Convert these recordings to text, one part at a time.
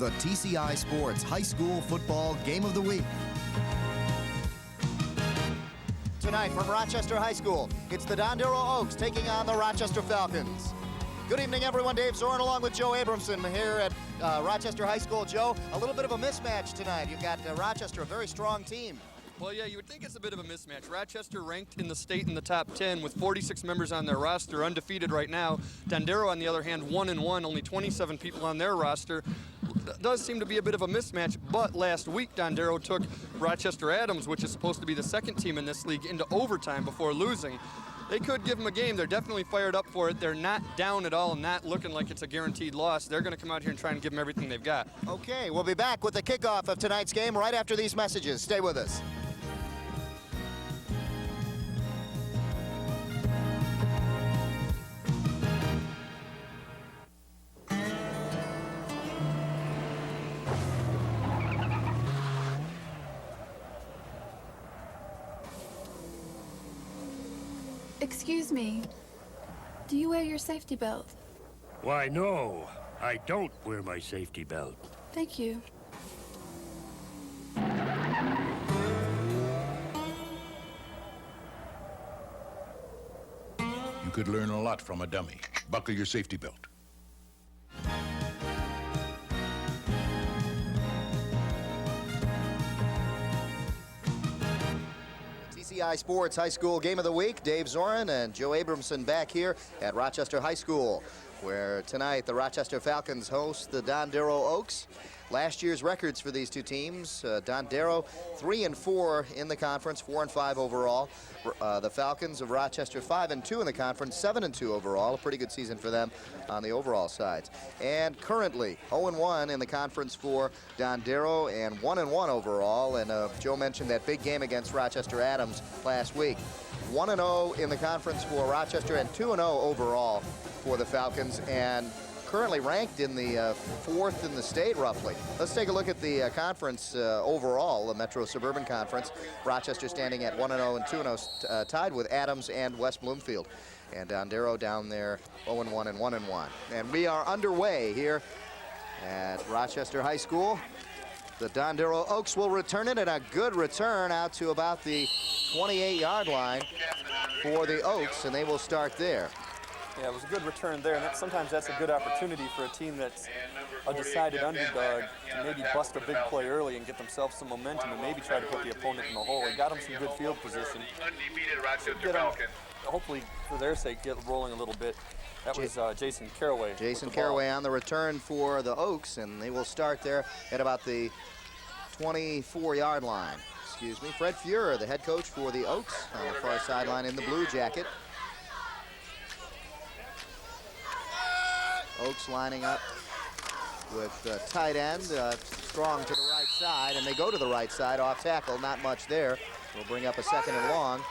the TCI Sports High School Football Game of the Week. Tonight from Rochester High School, it's the Dondero Oaks taking on the Rochester Falcons. Good evening, everyone. Dave Zorin along with Joe Abramson here at Rochester High School. Joe, a little bit of a mismatch tonight. You've got Rochester, a very strong team. Well, yeah, you would think it's a bit of a mismatch. Rochester ranked in the state in the top 10 with 46 members on their roster, undefeated right now. Dondero, on the other hand, 1-1, only 27 people on their roster. Does seem to be a bit of a mismatch, but last week Dondero took Rochester Adams, which is supposed to be the second team in this league, into overtime before losing. They could give them a game. They're definitely fired up for it. They're not down at all, not looking like it's a guaranteed loss. They're going to come out here and try and give them everything they've got. Okay, we'll be back with the kickoff of tonight's game right after these messages. Stay with us. Excuse me, do you wear your safety belt? Why, no, I don't wear my safety belt. Thank you. You could learn a lot from a dummy. Buckle your safety belt. TCI Sports High School Game of the Week. Dave Zorin and Joe Abramson back here at Rochester High School, where tonight the Rochester Falcons host the Dondero Oaks. Last year's records for these two teams, Dondero 3-4 in the conference, 4-5 overall. The Falcons of Rochester 5-2 in the conference, 7-2 overall. A pretty good season for them on the overall sides. And currently 0-1 in the conference for Dondero and 1-1 overall. And Joe mentioned that big game against Rochester Adams last week. 1-0 in the conference for Rochester and 2-0 overall for the Falcons, and currently ranked in the fourth in the state, roughly. Let's take a look at the conference overall, the Metro Suburban Conference. Rochester standing at 1-0 and 2-0, tied with Adams and West Bloomfield. And Dondero down there 0-1 and 1-1. And we are underway here at Rochester High School. The Dondero Oaks will return it, and a good return out to about the 28-yard line for the Oaks, and they will start there. Yeah, it was a good return there, and sometimes that's a good opportunity for a team that's a decided underdog to maybe bust a big play early and get themselves some momentum and maybe try to put the opponent in the hole. He got them some good field position. Get them, hopefully, for their sake, get rolling a little bit. That was Jason Caraway. Jason Caraway on the return for the Oaks, and they will start there at about the 24-yard line. Excuse me. Fred Fuhrer, the head coach for the Oaks, on the far sideline in the blue jacket. Oaks lining up with tight end, Strong to the right side, and they go to the right side off tackle, not much there. We'll bring up a second and long.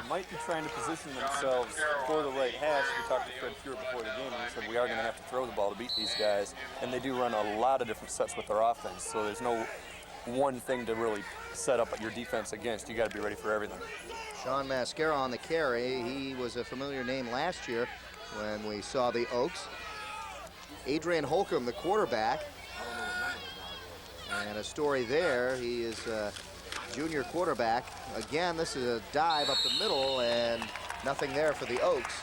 They might be trying to position themselves for the right hash. We talked to Fred Fuhrer before the game, and he said we are going to have to throw the ball to beat these guys, and they do run a lot of different sets with their offense, so there's no one thing to really set up your defense against. You got to be ready for everything. Sean Mascara on the carry. He was a familiar name last year when we saw the Oaks. Adrian Holcomb, the quarterback, and a story there. He is a junior quarterback. Again, this is a dive up the middle, and nothing there for the Oaks.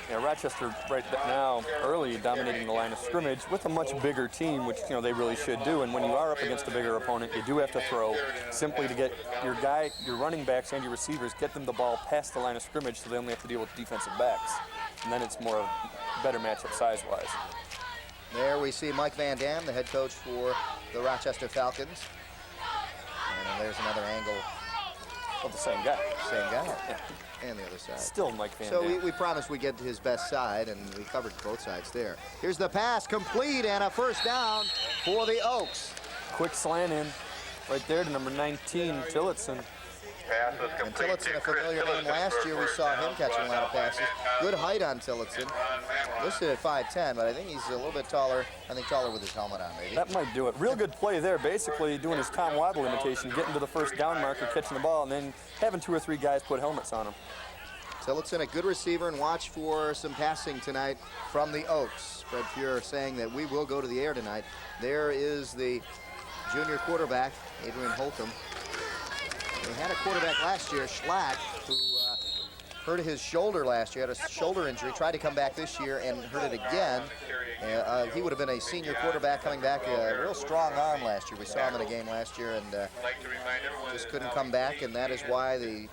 Yeah, Rochester right now early dominating the line of scrimmage with a much bigger team, which they really should do. And when you are up against a bigger opponent, you do have to throw simply to get your running backs and your receivers, get them the ball past the line of scrimmage so they only have to deal with defensive backs. And then it's more of a better matchup size-wise. There we see Mike Van Dam, the head coach for the Rochester Falcons. And there's another angle of the same guy. Same guy. Yeah. And the other side. Still Mike Van Dam. So we promised we'd get to his best side, and we covered both sides there. Here's the pass, complete, and a first down for the Oaks. Quick slant in right there to number 19, Tillotson. And Tillotson, a familiar name. Last year we saw him catching a lot of passes. Good height on Tillotson. Listed at 5'10", but I think he's a little bit taller. I think taller with his helmet on, maybe. That might do it. Real good play there, basically doing his Tom Waddle imitation, getting to the first down marker, catching the ball, and then having 2 or 3 guys put helmets on him. Tillotson, a good receiver, and watch for some passing tonight from the Oaks. Fred Pure saying that we will go to the air tonight. There is the junior quarterback, Adrian Holcomb. They had a quarterback last year, Schlatt, who hurt his shoulder last year, had a shoulder injury, tried to come back this year and hurt it again. He would have been a senior quarterback coming back, a real strong arm last year. We saw him in a game last year and just couldn't come back, and that is why the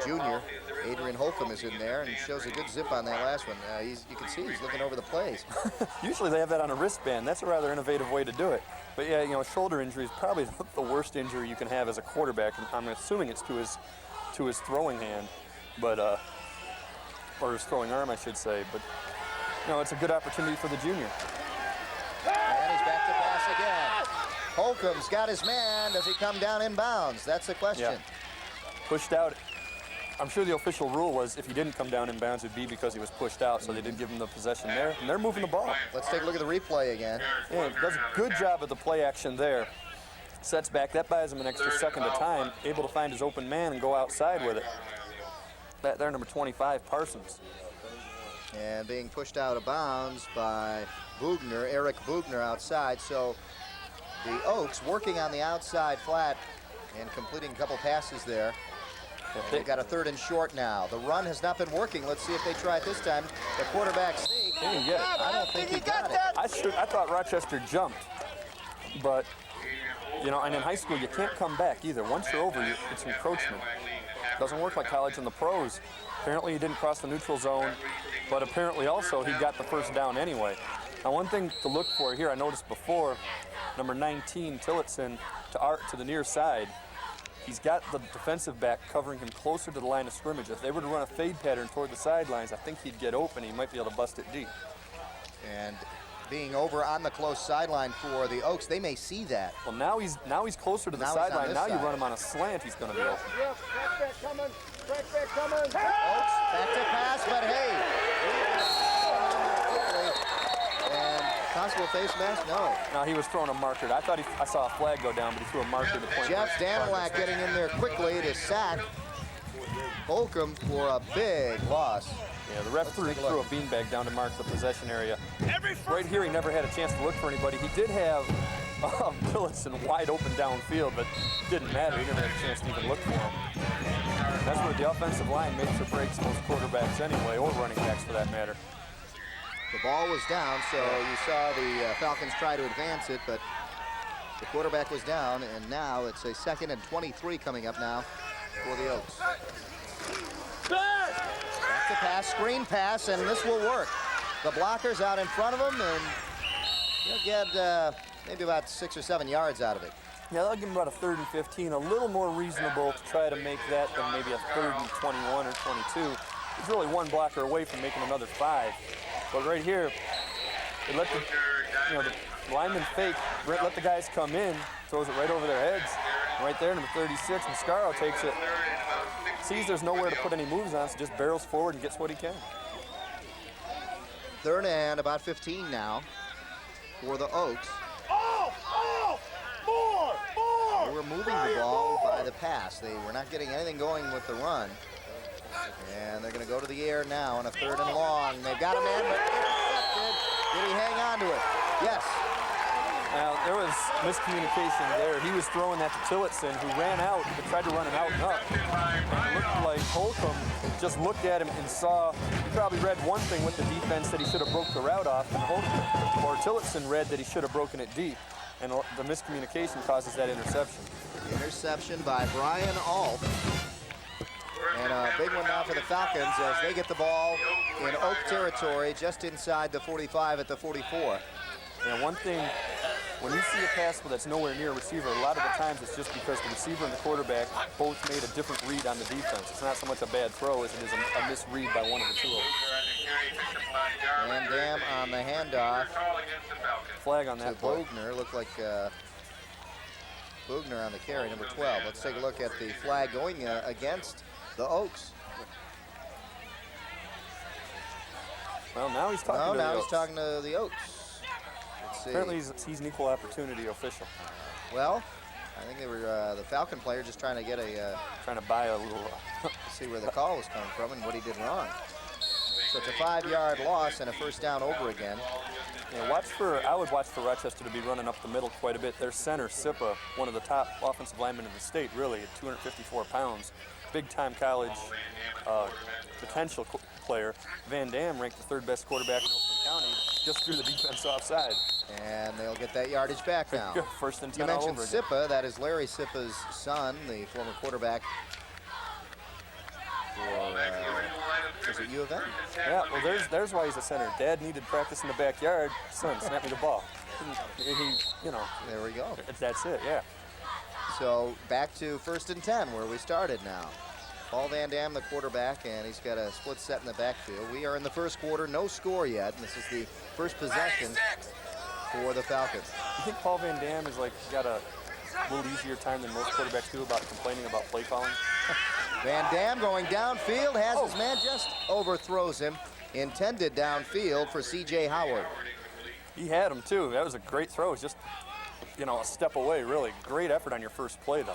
junior, Adrian Holcomb, is in there and shows a good zip on that last one. You can see he's looking over the plays. Usually they have that on a wristband. That's a rather innovative way to do it. But yeah, you know, shoulder injury is probably the worst injury you can have as a quarterback. I'm assuming it's to his throwing hand, but or his throwing arm, I should say. But you know, it's a good opportunity for the junior. And he's back to pass again. Holcomb's got his man. Does he come down in bounds? That's the question. Yeah. Pushed out. I'm sure the official rule was if he didn't come down in bounds, it would be because he was pushed out, so they did give him the possession there, and they're moving the ball. Let's take a look at the replay again. Yeah, does a good job of the play action there. Sets back, that buys him an extra second of time, able to find his open man and go outside with it. That there, number 25, Parsons. And being pushed out of bounds by Bugner, Eric Bugner outside, so the Oaks working on the outside flat and completing a couple passes there. They've got a 3rd and short now. The run has not been working. Let's see if they try it this time. The quarterback sneak. He didn't get it. I don't think he got it. I thought Rochester jumped, but you know, and in high school you can't come back either. Once you're over, it's encroachment. Doesn't work like college and the pros. Apparently he didn't cross the neutral zone, but apparently also he got the first down anyway. Now one thing to look for here, I noticed before, number 19, Tillotson, to the near side. He's got the defensive back covering him closer to the line of scrimmage. If they were to run a fade pattern toward the sidelines, I think he'd get open. He might be able to bust it deep. And being over on the close sideline for the Oaks, they may see that. Well, now he's closer to the sideline. Now you run him on a slant, he's going to be open. Oaks back to pass, but hey. And possible face mask? No. No, he was throwing a marker. I saw a flag go down, but he threw a marker to point. Jeff Danilak getting in there quickly to sack Holcomb for a big loss. Yeah, the ref threw a beanbag down to mark the possession area. Right here, he never had a chance to look for anybody. He did have Tillotson wide open downfield, but it didn't matter. He never had a chance to even look for him. That's where the offensive line makes or breaks most quarterbacks anyway, or running backs for that matter. The ball was down, so you saw the Falcons try to advance it, but the quarterback was down, and now it's a 2nd and 23 coming up now for the Oaks. Back to pass, screen pass, and this will work. The blocker's out in front of him, and he'll get maybe about 6 or 7 yards out of it. Yeah, they'll give him about a 3rd and 15, a little more reasonable to try to make that than maybe a 3rd and 21 or 22. He's really one blocker away from making another 5. But right here, they let the linemen fake, let the guys come in, throws it right over their heads. Right there, number 36, Mascaro takes it. Sees there's nowhere to put any moves on, so just barrels forward and gets what he can. 3rd and about 15 now for the Oaks. They were moving the ball by the pass. They were not getting anything going with the run. And they're going to go to the air now on a 3rd and long. They've got a man, but intercepted. Did he hang on to it? Yes. Now, there was miscommunication there. He was throwing that to Tillotson, who ran out, but tried to run an out and up. And it looked like Holcomb just looked at him and saw, he probably read one thing with the defense that he should have broke the route off, and Holcomb, or Tillotson read that he should have broken it deep. And the miscommunication causes that interception. Interception by Brian Alt. And a big one now for the Falcons as they get the ball in Oak territory just inside the 45 at the 44. Yeah, one thing, when you see a pass that's nowhere near a receiver, a lot of the times it's just because the receiver and the quarterback both made a different read on the defense. It's not so much a bad throw as it is a misread by one of the two of them. Van Dam on the handoff. Flag on that play. Bogner. Looked like Bogner on the carry, number 12. Let's take a look at the flag going against the Oaks. Well, now he's talking to the Oaks. He's talking to the Oaks. Let's see. Apparently he's an equal opportunity official. Well, I think they were the Falcon player just trying to get a Trying to buy a little. see where the call was coming from and what he did wrong. So it's a 5-yard loss and a first down over again. Yeah, I would watch for Rochester to be running up the middle quite a bit. Their center, Sipa, one of the top offensive linemen in the state, really, at 254 pounds. Big-time college potential player. Van Dam ranked the 3rd best quarterback in Oakland County, just threw the defense offside. And they'll get that yardage back now. First and 10 You all mentioned over Sipa, that is Larry Sipa's son, the former quarterback for, is it U of M? Yeah, well, there's why he's a center. Dad needed practice in the backyard. Son, snap me the ball. He, you know. There we go. That's it, yeah. So back to 1st and 10, where we started now. Paul Van Dam, the quarterback, and he's got a split set in the backfield. We are in the first quarter, no score yet, and this is the first possession for the Falcons. You think Paul Van Dam is got a little easier time than most quarterbacks do about complaining about play calling? Van Dam going downfield, has his man, just overthrows him. Intended downfield for C.J. Howard. He had him too. That was a great throw. It was just, a step away, really. Great effort on your first play, though.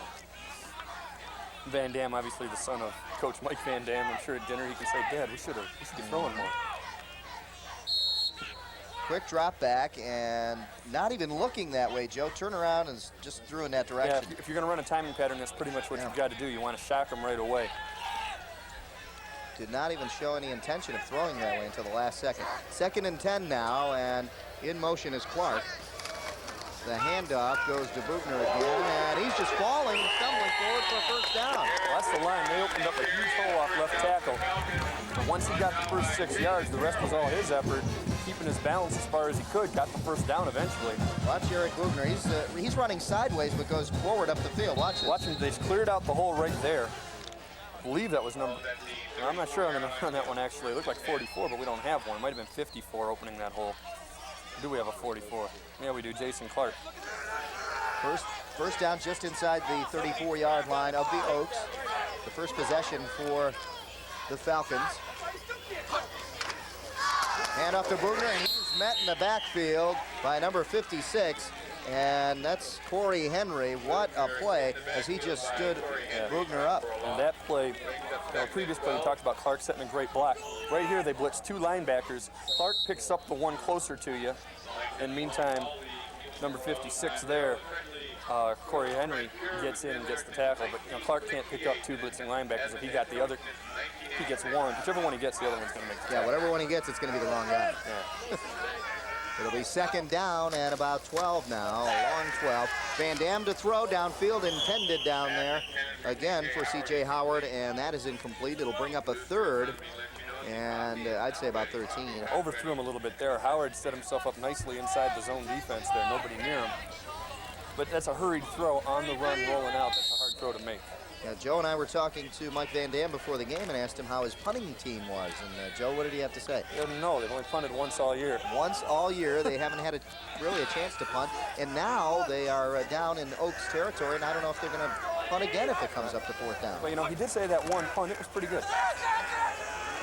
Van Dam, obviously the son of Coach Mike Van Dam. I'm sure at dinner he can say, Dad, we should be throwing more. Quick drop back and not even looking that way, Joe. Turn around and just threw in that direction. Yeah, if you're going to run a timing pattern, that's pretty much what you've got to do. You want to shock them right away. Did not even show any intention of throwing that way until the last second. 2nd and 10 now, and in motion is Clark. The handoff goes to Bugner again, and he's just falling and stumbling forward for a first down. Well, that's the line. They opened up a huge hole off left tackle. But once he got the first 6 yards, the rest was all his effort, keeping his balance as far as he could, got the first down eventually. Watch Eric Bugner. He's running sideways but goes forward up the field. Watch this. Watch him. They cleared out the hole right there. I believe that was number... I'm not sure I'm going to run that one, actually. It looked like 44, but we don't have one. It might have been 54 opening that hole. Do we have a 44? Yeah, we do. Jason Clark. First down just inside the 34-yard line of the Oaks. The first possession for the Falcons. Hand off to Bugner, and he's met in the backfield by number 56. And that's Corey Henry. What a play as he just stood Bugner up. And that play, previous play we talked about Clark setting a great block. Right here they blitz 2 linebackers. Clark picks up the one closer to you. And meantime, number 56 there, Corey Henry gets in and gets the tackle. But Clark can't pick up 2 blitzing linebackers. If he got the other, he gets one. Whichever one he gets, the other one's going to make the tackle. Whatever one he gets, it's going to be the wrong guy. Yeah. It'll be 2nd down and about 12 now, a long 12. Van Dam to throw downfield, intended down there again for C.J. Howard, and that is incomplete. It'll bring up a 3rd, and I'd say about 13. Overthrew him a little bit there. Howard set himself up nicely inside the zone defense there, nobody near him. But that's a hurried throw on the run, rolling out. That's a hard throw to make. Yeah, Joe and I were talking to Mike Van Dam before the game and asked him how his punting team was. And Joe, what did he have to say? He doesn't know. They've only punted once all year. Once all year. They haven't had really a chance to punt. And now they are down in Oaks territory, and I don't know if they're going to punt again if it comes up to 4th down. Well, he did say that one punt. It was pretty good.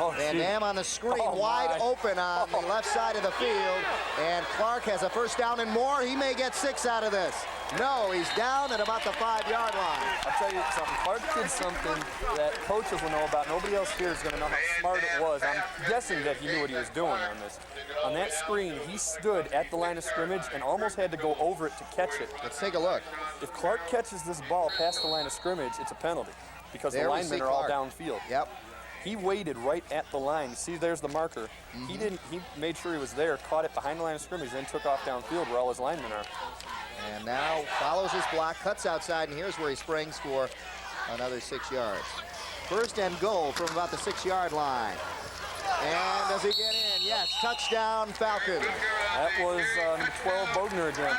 Oh, Van Dam on the screen, wide open on the left side of the field. And Clark has a first down and more. He may get 6 out of this. No, he's down at about the 5-yard line. I'll tell you something. Clark did something that coaches will know about. Nobody else here is going to know how smart it was. I'm guessing that he knew what he was doing on this. On that screen, he stood at the line of scrimmage and almost had to go over it to catch it. Let's take a look. If Clark catches this ball past the line of scrimmage, it's a penalty because the linemen are all downfield. Yep. He waited right at the line. See, there's the marker. He made sure he was there, caught it behind the line of scrimmage, then took off downfield where all his linemen are. And now follows his block, cuts outside, and here's where he springs for another 6 yards. 1st and goal from about the 6-yard line. And does he get in? Yes, touchdown Falcons. That was number 12, Bugner again.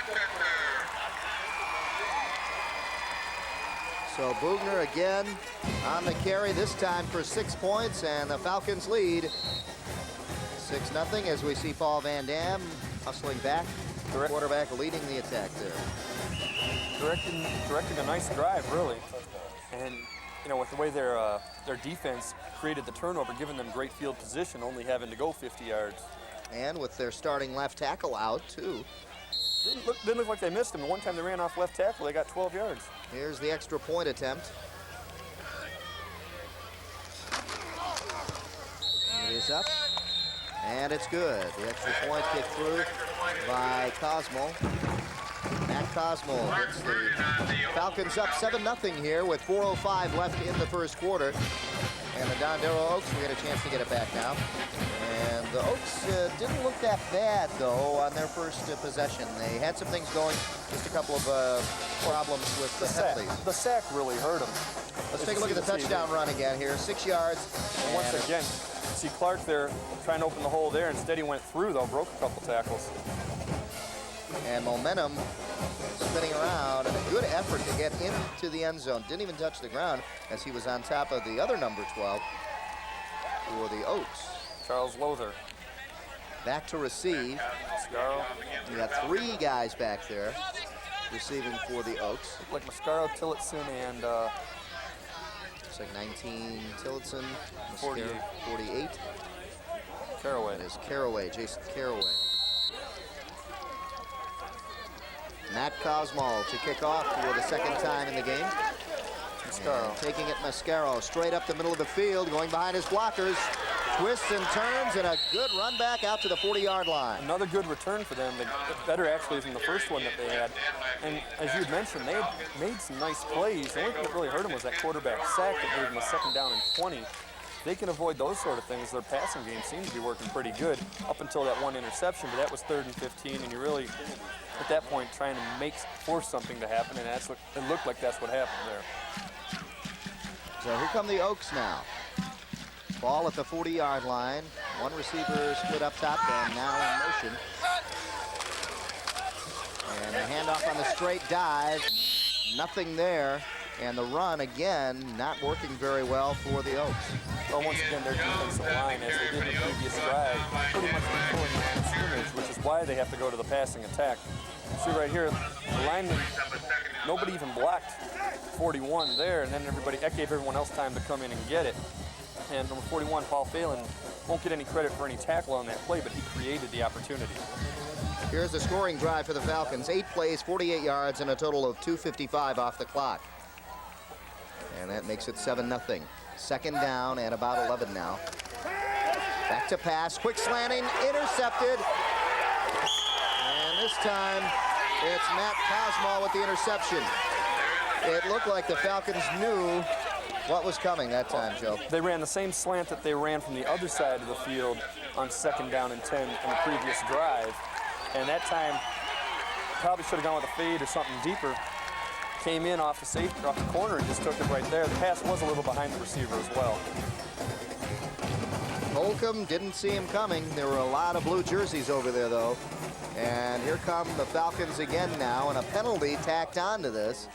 So Bugner again on the carry, this time for 6 points, and the Falcons lead 6-0 as we see Paul Van Dam hustling back. The quarterback leading the attack there. Directing a nice drive, really. And, with the way their defense created the turnover, giving them great field position, only having to go 50 yards. And with their starting left tackle out, too. Didn't look like they missed him. And one time they ran off left tackle, they got 12 yards. Here's the extra point attempt. It is up, and it's good. The extra point kicked through by Cosmo. Matt Cosmo gets the Falcons up 7-0 here with 4:05 left in the first quarter. And the Dondero Oaks will get a chance to get it back now. And the Oaks didn't look that bad, though, on their first possession. They had some things going, just a couple of problems with the penalties. The sack really hurt them. Let's take a look at the touchdown run again here. 6 yards. And once again, see Clark there trying to open the hole there. Instead, he went through, though, broke a couple tackles. And momentum spinning around, and a good effort to get into the end zone. Didn't even touch the ground as he was on top of the other number 12 for the Oaks. Charles Lothar. Back to receive. Mascaro. We got 3 guys back there receiving for the Oaks. Like Mascaro, Tillotson, and Looks like 19 Tillotson, 48. 48. Caraway. That is Caraway, Jason Caraway. Matt Cosmo to kick off for the second time in the game. Mascaro. Taking it Mascaro straight up the middle of the field, going behind his blockers. Twists and turns, and a good run back out to the 40-yard line. Another good return for them. Better actually than the first one that they had. And as you had mentioned, they had made some nice plays. The only thing that really hurt them was that quarterback sack that gave them a 2nd down and 20. They can avoid those sort of things. Their passing game seems to be working pretty good up until that one interception, but that was 3rd and 15, and you really, at that point, trying to force something to happen, and it looked like that's what happened there. So here come the Oaks now. Ball at the 40-yard line. One receiver split up top and now in motion. And the handoff on the straight dive. Nothing there. And the run, again, not working very well for the Oaks. Well, once again, their defensive line, as they did in the previous drive, pretty much controlling the line of scrimmage, which is why they have to go to the passing attack. See right here, the lineman, nobody even blocked 41 there, and then that gave everyone else time to come in and get it. And number 41, Paul Phelan, won't get any credit for any tackle on that play, but he created the opportunity. Here's the scoring drive for the Falcons. 8 plays, 48 yards, and a total of 2:55 off the clock. And that makes it 7-0. 2nd down and about 11 now. Back to pass, quick slanting, intercepted. And this time, it's Matt Cosmo with the interception. It looked like the Falcons knew what was coming that time, Joe. They ran the same slant that they ran from the other side of the field on 2nd down and 10 in the previous drive. And that time, probably should have gone with a fade or something deeper. Came in off the safety, off the corner, and just took it right there. The pass was a little behind the receiver as well. Holcomb didn't see him coming. There were a lot of blue jerseys over there, though. And here come the Falcons again now, and a penalty tacked onto this.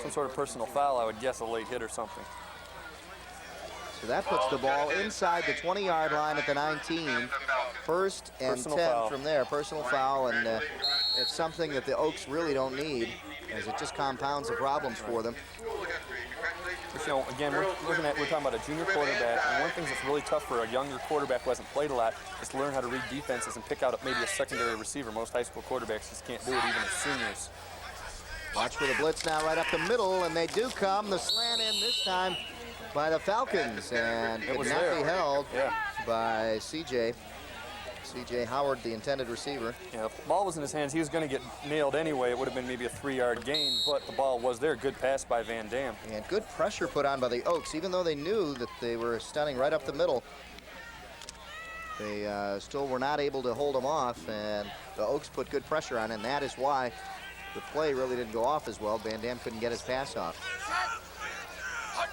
Some sort of personal foul, I would guess a late hit or something. So that puts the ball inside the 20-yard line at the 19. 1st and Personal 10 foul. from there. Personal foul, and it's something that the Oaks really don't need, as it just compounds the problems for them. But, you know, again, we're talking about a junior quarterback, and one of the things that's really tough for a younger quarterback who hasn't played a lot is to learn how to read defenses and pick out maybe a secondary receiver. Most high school quarterbacks just can't do it, even as seniors. Watch for the blitz now right up the middle, and they do come. The slant in this time by the Falcons, and it was could not there. be held Yeah. by C.J. Howard, the intended receiver. Yeah, if the ball was in his hands, he was going to get nailed anyway. It would have been maybe a 3-yard gain, but the ball was there. Good pass by Van Dam. And good pressure put on by the Oaks, even though they knew that they were stunning right up the middle. They still were not able to hold them off, and the Oaks put good pressure on, and that is why the play really didn't go off as well. Van Dam couldn't get his pass off.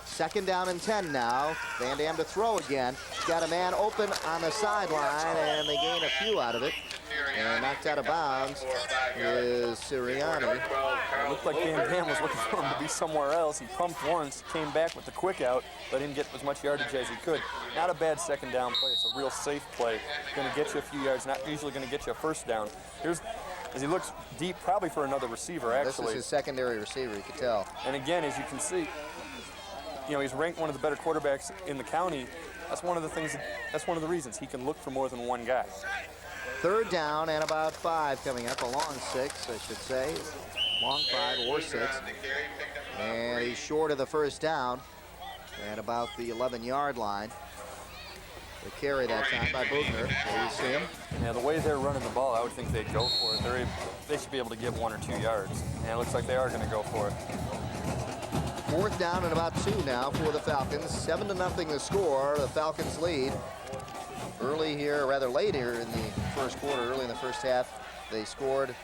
2nd down and 10 now. Van Dam to throw again. He's got a man open on the sideline, and they gain a few out of it. And knocked out of bounds is Sirianni. It looked like Van Dam was looking for him to be somewhere else. He pumped once, came back with the quick out, let him get as much yardage as he could. Not a bad 2nd down play. It's a real safe play. Going to get you a few yards, not usually going to get you a 1st down. Here's, as he looks deep, probably for another receiver, actually. This is his secondary receiver, you can tell. And again, as you can see, you know, he's ranked one of the better quarterbacks in the county. That's one of the things, that's one of the reasons he can look for more than one guy. Third down and about 5 coming up. A long 6, I should say. Long 5 or 6. And he's short of the first down at about the 11-yard line. The carry that time by Bugner. There you see him. Yeah, the way they're running the ball, I would think they'd go for it. They should be able to give 1 or 2 yards. And it looks like they are going to go for it. Fourth down and about 2 now for the Falcons. 7-0 the score. The Falcons lead. Early here, rather late here in the first quarter, early in the first half, they scored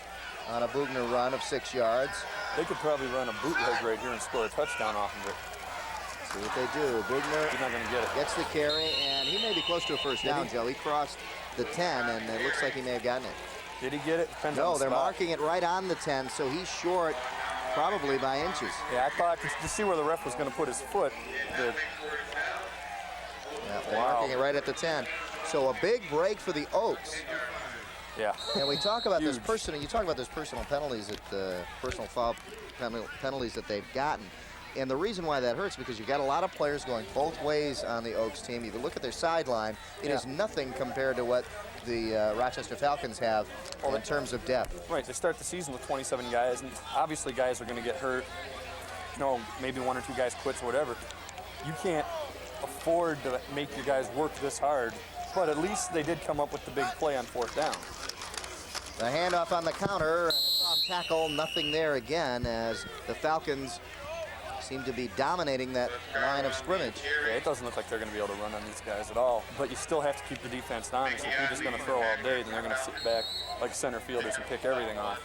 on a Bugner run of 6 yards. They could probably run a bootleg right here and score a touchdown off of it. See what they do. Bugner He's not going to get it. gets the carry, and he may be close to a first down, Joe. He crossed the 10, and it looks like he may have gotten it. Did he get it? Depends on No, the they're spot. marking it right on the 10, so he's short probably by inches. Yeah, I thought to see where the ref was going to put his foot. Yeah, they're marking it right at the 10. So a big break for the Oaks. Yeah. And we talk about this Huge. personal. You talk about those personal penalties personal foul penalties that they've gotten. And the reason why that hurts because you've got a lot of players going both ways on the Oaks team. If you look at their sideline, it is nothing compared to what the Rochester Falcons have in terms of depth. Right, they start the season with 27 guys, and obviously guys are going to get hurt. No, maybe 1 or 2 guys quits or whatever. You can't afford to make your guys work this hard, but at least they did come up with the big play on 4th down. The handoff on the counter, soft tackle, nothing there again as the Falcons seem to be dominating that line of scrimmage. Yeah, it doesn't look like they're going to be able to run on these guys at all, but you still have to keep the defense honest. If you're just going to throw all day, then they're going to sit back like center fielders and pick everything off.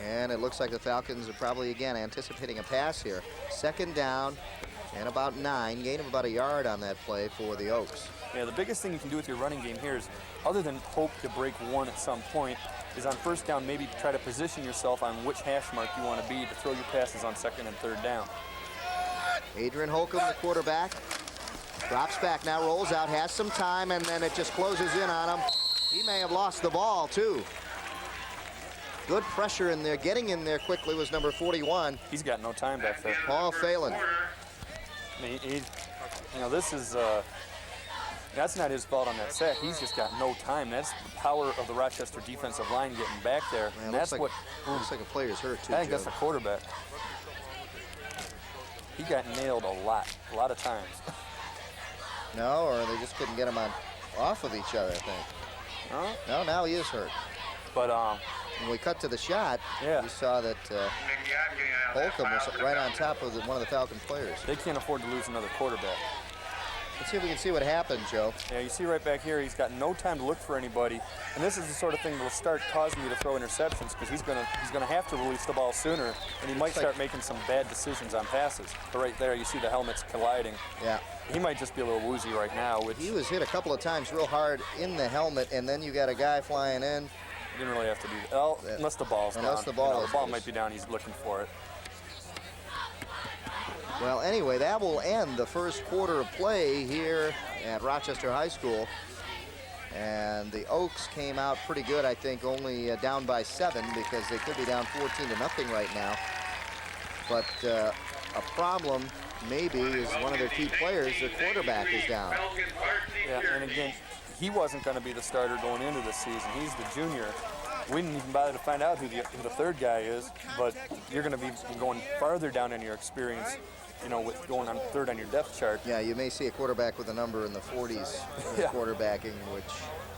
And it looks like the Falcons are probably, again, anticipating a pass here. 2nd down and about 9, gain of about a yard on that play for the Oaks. Yeah, the biggest thing you can do with your running game here is, other than hope to break 1 at some point, is on 1st down maybe try to position yourself on which hash mark you want to be to throw your passes on 2nd and 3rd down. Adrian Holcomb, the quarterback, drops back now, rolls out, has some time, and then it just closes in on him. He may have lost the ball, too. Good pressure in there. Getting in there quickly was number 41. He's got no time back there. Paul Phelan. I mean, this is, that's not his fault on that sack. He's just got no time. That's the power of the Rochester defensive line getting back there. Man, And that's looks like a player's hurt, too, I think Joe. that's the quarterback. He got nailed a lot of times. No, or they just couldn't get him off of each other, I think. Huh? No, now he is hurt. But When we cut to the shot, Yeah. we saw that Holcomb was right on top of one of the Falcon players. they can't afford to lose another quarterback. Let's see if we can see what happened, Joe. Yeah, you see right back here, he's got no time to look for anybody, and this is the sort of thing that will start causing you to throw interceptions because he's gonna have to release the ball sooner, and he might start making some bad decisions on passes. But right there, you see the helmets colliding. Yeah. He might just be a little woozy right now, which He was hit a couple of times real hard in the helmet, and then you got a guy flying in. he didn't really have to do that. Well, unless the ball's down. Unless the ball the is ball loose. might be down. He's looking for it. Well, anyway, that will end the first quarter of play here at Rochester High School. And the Oaks came out pretty good, I think, only down by 7 because they could be down 14-0 right now. But a problem maybe is one of their key players, their quarterback, is down. Yeah, and again, he wasn't going to be the starter going into this season. He's the junior. We didn't even bother to find out who the 3rd guy is, but you're going to be going farther down in your experience, with going on 3rd on your depth chart. Yeah, you may see a quarterback with a number in the 40s quarterbacking, which...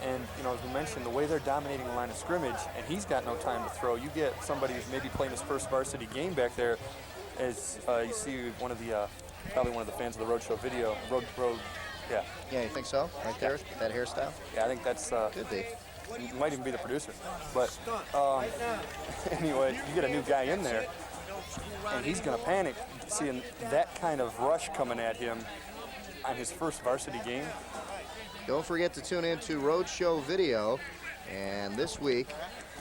And, as we mentioned, the way they're dominating the line of scrimmage, and he's got no time to throw, you get somebody who's maybe playing his first varsity game back there, as you see probably one of the fans of the Roadshow video, yeah. Yeah, you think so? Right there, that hairstyle? Yeah, I think that's... Could be. He might even be the producer. But anyway, you get a new guy in there, and he's going to panic seeing that kind of rush coming at him on his first varsity game. Don't forget to tune in to Roadshow Video. And this week,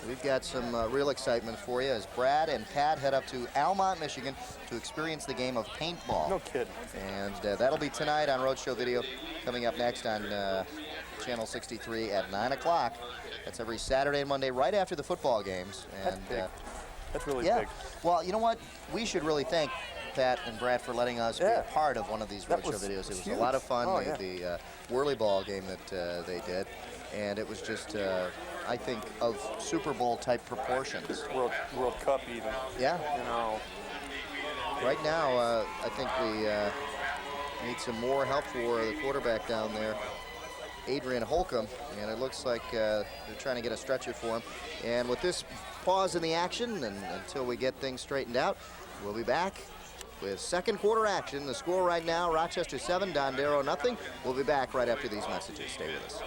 we've got some real excitement for you as Brad and Pat head up to Almont, Michigan to experience the game of paintball. No kidding. And that'll be tonight on Roadshow Video, coming up next on Channel 63 at 9 o'clock. That's every Saturday and Monday right after the football games. And That's big. That's really yeah. big. Well, you know what? We should really thank Pat and Brad for letting us be a part of one of these Roadshow videos. It was huge. a lot of fun, Oh, the whirly ball game that they did. and it was just, I think, of Super Bowl type proportions. World Cup even. Yeah. You know. Right now, I think we need some more help for the quarterback down there, Adrian Holcomb, and it looks like they're trying to get a stretcher for him. And with this pause in the action, and until we get things straightened out, we'll be back with second quarter action. The score right now, Rochester 7, Dondero nothing. We'll be back right after these messages. Stay with us.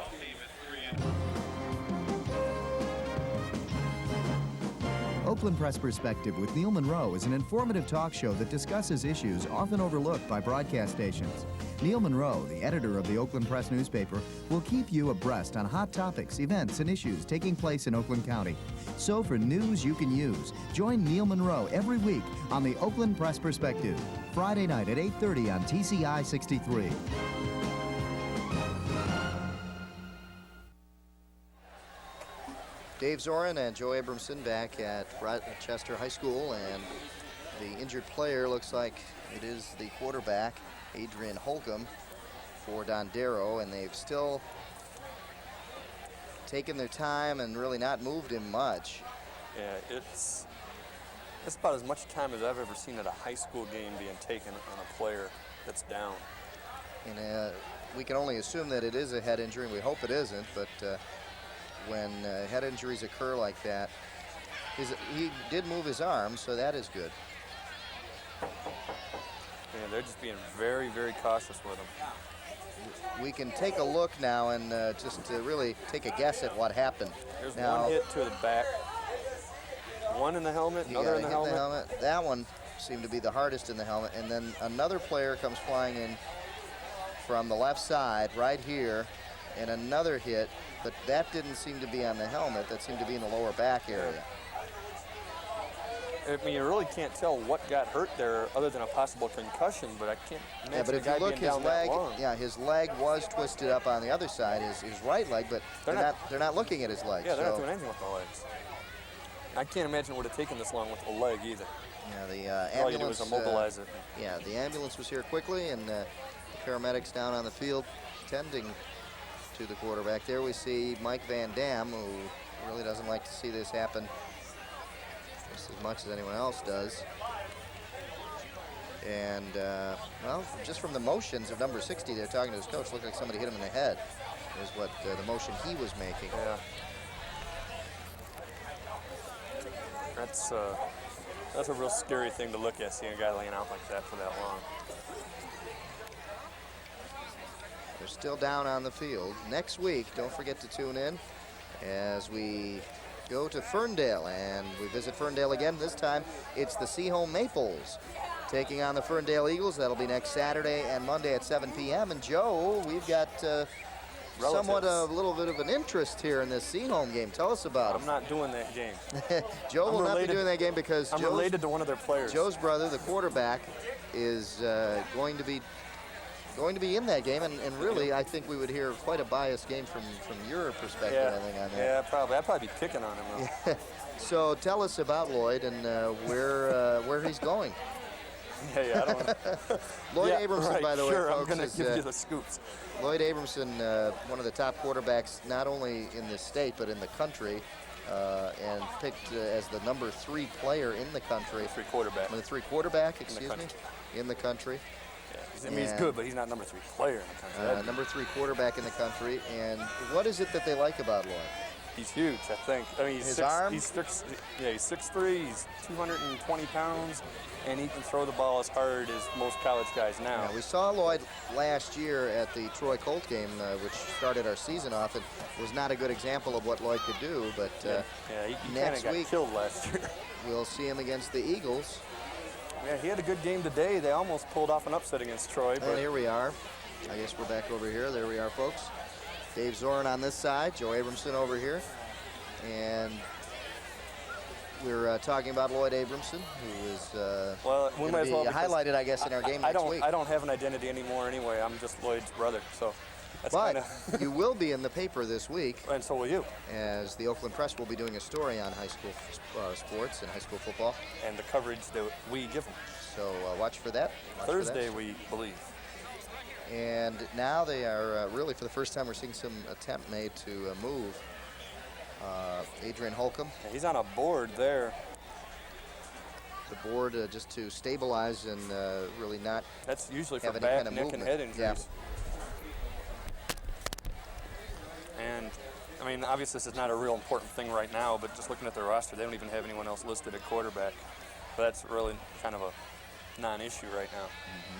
Oakland Press Perspective with Neil Monroe is an informative talk show that discusses issues often overlooked by broadcast stations. Neil Monroe, the editor of the Oakland Press newspaper, will keep you abreast on hot topics, events, and issues taking place in Oakland County. So for news you can use, join Neil Monroe every week on the Oakland Press Perspective, Friday night at 8:30 on TCI 63. Dave Zorin and Joe Abramson back at Rochester High School, and the injured player looks like it is the quarterback, Adrian Holcomb, for Dondero, and they've still taken their time and really not moved him much. Yeah, it's about as much time as I've ever seen at a high school game being taken on a player that's down. And we can only assume that it is a head injury, and we hope it isn't, but when head injuries occur like that, he did move his arm, so that is good. Yeah, they're just being very, very cautious with him. We can take a look now and just to really take a guess at what happened. There's now, one hit to the back, one in the helmet, another in the helmet. That one seemed to be the hardest in the helmet, and then another player comes flying in from the left side right here, and another hit, but that didn't seem to be on the helmet. That seemed to be in the lower back area. I mean, you really can't tell what got hurt there other than a possible concussion, but I can't imagine Yeah, but if you look, his leg, his leg was twisted up on the other side, his right leg, but they're not looking at his leg. Yeah, they're not doing anything with the legs. I can't imagine it would have taken this long with the leg either. Yeah, the ambulance. All you do is immobilize it. Yeah, the ambulance was here quickly, and the paramedics down on the field tending to the quarterback. There we see Mike Van Dam, who really doesn't like to see this happen just as much as anyone else does. And, well, just from the motions of number 60, they're talking to his coach, looked like somebody hit him in the head, is what the motion he was making. Yeah. That's a real scary thing to look at, seeing a guy laying out like that for that long. They're still down on the field. Next week, don't forget to tune in as we go to Ferndale, and we visit Ferndale again. This time, it's the Seaholm Maples taking on the Ferndale Eagles. That'll be next Saturday and Monday at 7 p.m. And Joe, we've got somewhat a little bit of an interest here in this Seaholm game. Tell us about it. I'm not doing that game. Joe will not be doing that game because I'm related to one of their players. Joe's brother, the quarterback, is going to be in that game, and really, I think we would hear quite a biased game from your perspective. I think on that. Yeah, probably. I'd probably be picking on him. Yeah. So tell us about Lloyd and where he's going. Yeah, I don't know. Lloyd Abramson, right, by the way, sure, folks, I'm going to give you the scoops. Lloyd Abramson, one of the top quarterbacks, not only in this state but in the country, and picked as the number 3 player in the country. Number 3 quarterback. Number 3 quarterback, excuse me, in the country. I mean, he's good, but he's not number 3 player in the country. Number 3 quarterback in the country. And what is it that they like about Lloyd? He's huge, I think. I mean, his arm? He's 6'3", he's 220 pounds, and he can throw the ball as hard as most college guys now. Yeah, we saw Lloyd last year at the Troy Colt game, which started our season off. It was not a good example of what Lloyd could do, but he next got week killed last year. We'll see him against the Eagles. Yeah, he had a good game today. They almost pulled off an upset against Troy. Well, here we are. I guess we're back over here. There we are, folks. Dave Zorin on this side, Joe Abramson over here. And we're talking about Lloyd Abramson, who is we might as well highlighted, I guess, in our game next week. I don't have an identity anymore anyway. I'm just Lloyd's brother, so that's but you will be in the paper this week. And so will you. As the Oakland Press will be doing a story on high school sports and high school football. And the coverage that we give them. So watch for that. Thursday, we believe. And now they are really, for the first time, we're seeing some attempt made to move Adrian Holcomb. Yeah, he's on a board there. The board just to stabilize and really not. That's usually for have any back, kind of neck, movement. and head injuries. Yeah. And I mean, obviously this is not a real important thing right now, but just looking at their roster, they don't even have anyone else listed at quarterback. But that's really kind of a non-issue right now. Mm-hmm.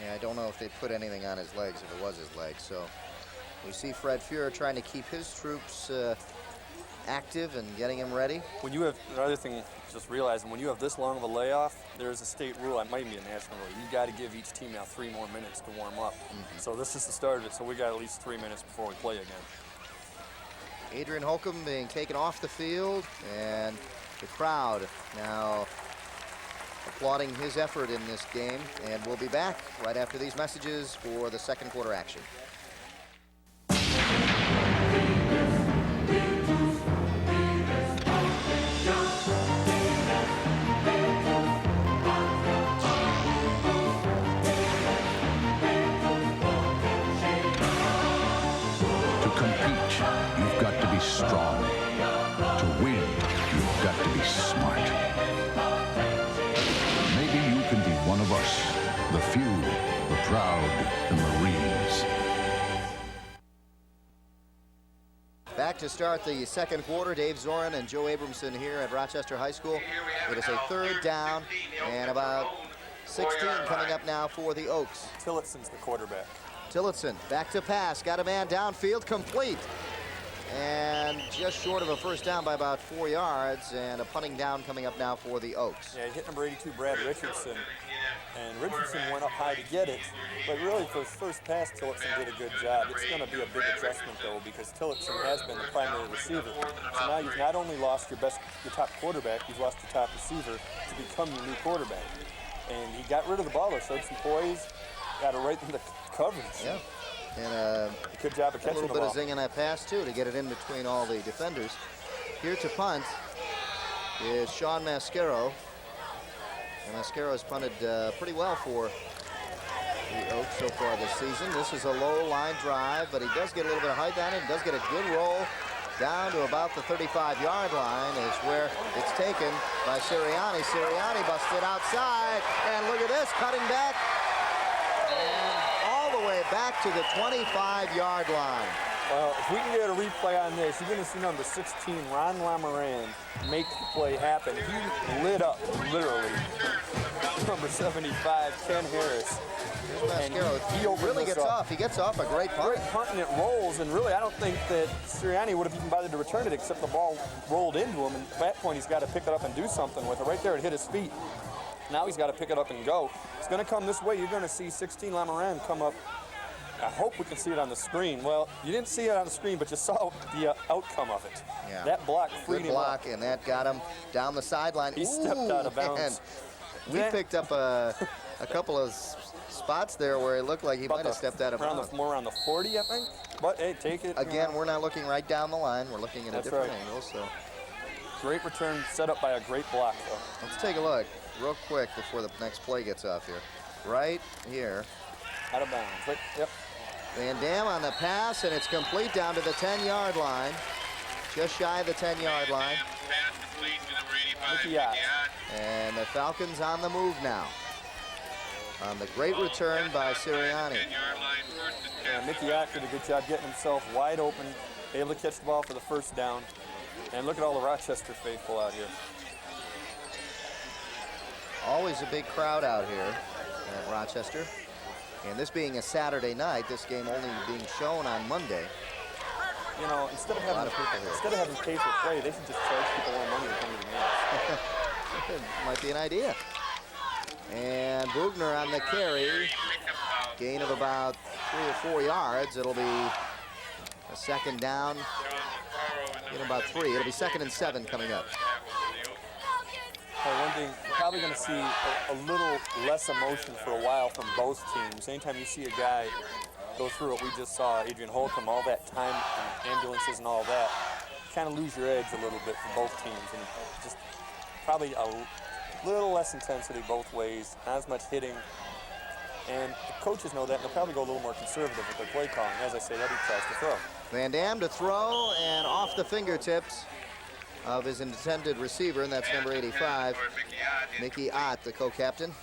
Yeah, I don't know if they put anything on his legs, if it was his legs. So we see Fred Fuhrer trying to keep his troops active and getting him ready. When you have, another thing, just realizing, when you have this long of a layoff, there's a state rule, it might be a national rule, you got to give each team now 3 more minutes to warm up. Mm-hmm. So this is the start of it, so we got at least 3 minutes before we play again. Adrian Holcomb being taken off the field, and the crowd now applauding his effort in this game. And we'll be back right after these messages for the second quarter action. Strong. To win, you've got to be smart. Maybe you can be one of us, the few, the proud, the Marines. Back to start the second quarter. Dave Zorin and Joe Abramson here at Rochester High School. It is a third down and about 16 coming up now for the Oaks. Tillotson's the quarterback. Tillotson back to pass, got a man downfield, complete. And just short of a first down by about 4 yards, and a punting down coming up now for the Oaks. Yeah, he hit number 82, Brad Richardson, and Richardson went up high to get it, but really for his first pass, Tillotson did a good job. It's going to be a big adjustment, though, because Tillotson has been the primary receiver. So now you've not only lost your top quarterback, you've lost your top receiver to become your new quarterback. And he got rid of the ball, though, showed some poise, got it right in the coverage. Yeah. And good job of catching a little the bit ball. of zing in that pass, too, to get it in between all the defenders. Here to punt is Sean Mascaro. And Mascaro has punted pretty well for the Oaks so far this season. This is a low line drive, but he does get a little bit of height on it. He does get a good roll down to about the 35-yard line is where it's taken by Sirianni. Sirianni busted outside, and look at this, cutting back. Back to the 25-yard line. Well, if we can get a replay on this, you're going to see number 16, Ron Lamoran, make the play happen. He lit up, literally. Number 75, Ken Harris. He really gets off. He gets off a great punt. Great punt, and it rolls, and really I don't think that Sirianni would have even bothered to return it, except the ball rolled into him, and at that point he's got to pick it up and do something with it. Right there, it hit his feet. Now he's got to pick it up and go. It's going to come this way. You're going to see 16, Lamoran, come up. I hope we can see it on the screen. Well, you didn't see it on the screen, but you saw the outcome of it. Yeah. That block freed him block, up. And that got him down the sideline. He stepped out of bounds. We picked up a couple of spots there where it looked like he might have stepped out of bounds. More around the 40, I think. But, hey, take it. Again, we're not looking right down the line. We're looking at a different angle. So great return set up by a great block, though. Let's take a look real quick before the next play gets off here. Right here. Out of bounds. Right, yep. Van Dam on the pass, and it's complete down to the 10-yard line. Just shy of the 10-yard line. Mickey Yacht. And the Falcons on the move now. On the great return by Sirianni. Yeah, Mickey Yacht did a good job getting himself wide open, able to catch the ball for the first down. And look at all the Rochester faithful out here. Always a big crowd out here at Rochester. And this being a Saturday night, this game only being shown on Monday. You know, instead of having pay for play, they should just charge people more money to come to the games. Might be an idea. And Bugner on the carry. Gain of about 3 or 4 yards. It'll be a second down in about 3. It'll be 2nd and 7 coming up. One thing, you're probably going to see a little less emotion for a while from both teams. Anytime you see a guy go through what we just saw, Adrian Holcomb, all that time, and ambulances and all that, kind of lose your edge a little bit for both teams, and just probably a little less intensity both ways, not as much hitting. And the coaches know that, and they'll probably go a little more conservative with their play calling. As I say, Eddie tries to throw. Van Dam to throw, and off the fingertips of his intended receiver, and that's number 85, Mickey Ott, the co-captain.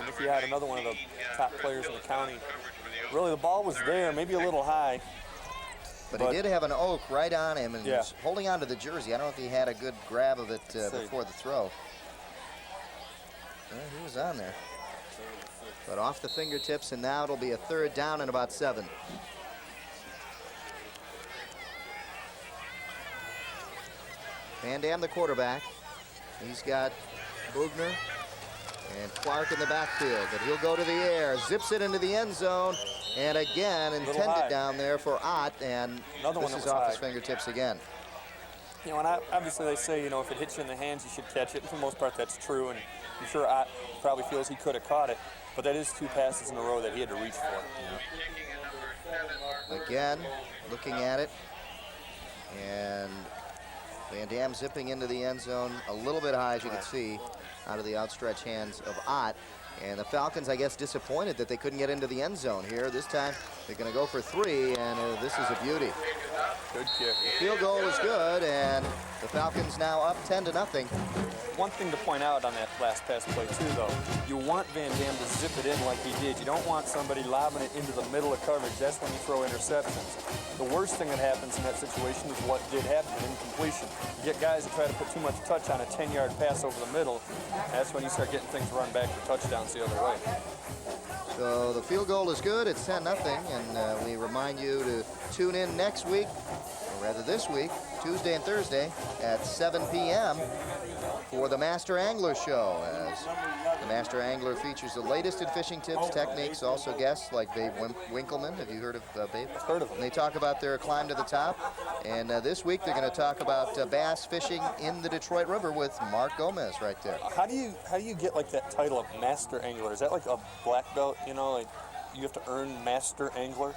Mickey Ott, another one of the top players in the county. Really, the ball was there, maybe a little high. But he did have an oak right on him, and he was holding on to the jersey. I don't know if he had a good grab of it before the throw. He was on there. But off the fingertips, and now it'll be a 3rd down and about 7. Van Dam, the quarterback. He's got Bugner and Clark in the backfield, but he'll go to the air, zips it into the end zone, and again intended down there for Ott, and this is off his fingertips again. You know, and obviously they say, you know, if it hits you in the hands, you should catch it. And for the most part, that's true, and I'm sure Ott probably feels he could have caught it, but that is 2 passes in a row that he had to reach for. Again, looking at it, and Van Dam zipping into the end zone a little bit high, as you can see, out of the outstretched hands of Ott. And the Falcons, I guess, disappointed that they couldn't get into the end zone here. This time, they're going to go for 3, and this is a beauty. Good kick. The field goal is good, and the Falcons now up 10-0. One thing to point out on that last pass play, too, though, you want Van Dam to zip it in like he did. You don't want somebody lobbing it into the middle of coverage. That's when you throw interceptions. The worst thing that happens in that situation is what did happen, an incompletion. You get guys that try to put too much touch on a 10-yard pass over the middle. That's when you start getting things run back for touchdowns the other way. So the field goal is good. It's 10-0, and we remind you to tune in next week, or rather this week, Tuesday and Thursday at 7 p.m. for the Master Angler Show, as the Master Angler features the latest in fishing tips, techniques, also guests like Babe Winkleman. Have you heard of Babe? I've heard of him. And they talk about their climb to the top, and this week they're going to talk about bass fishing in the Detroit River with Mark Gomez right there. How do you get like that title of Master Angler? Is that like a black belt, you know, like you have to earn Master Angler?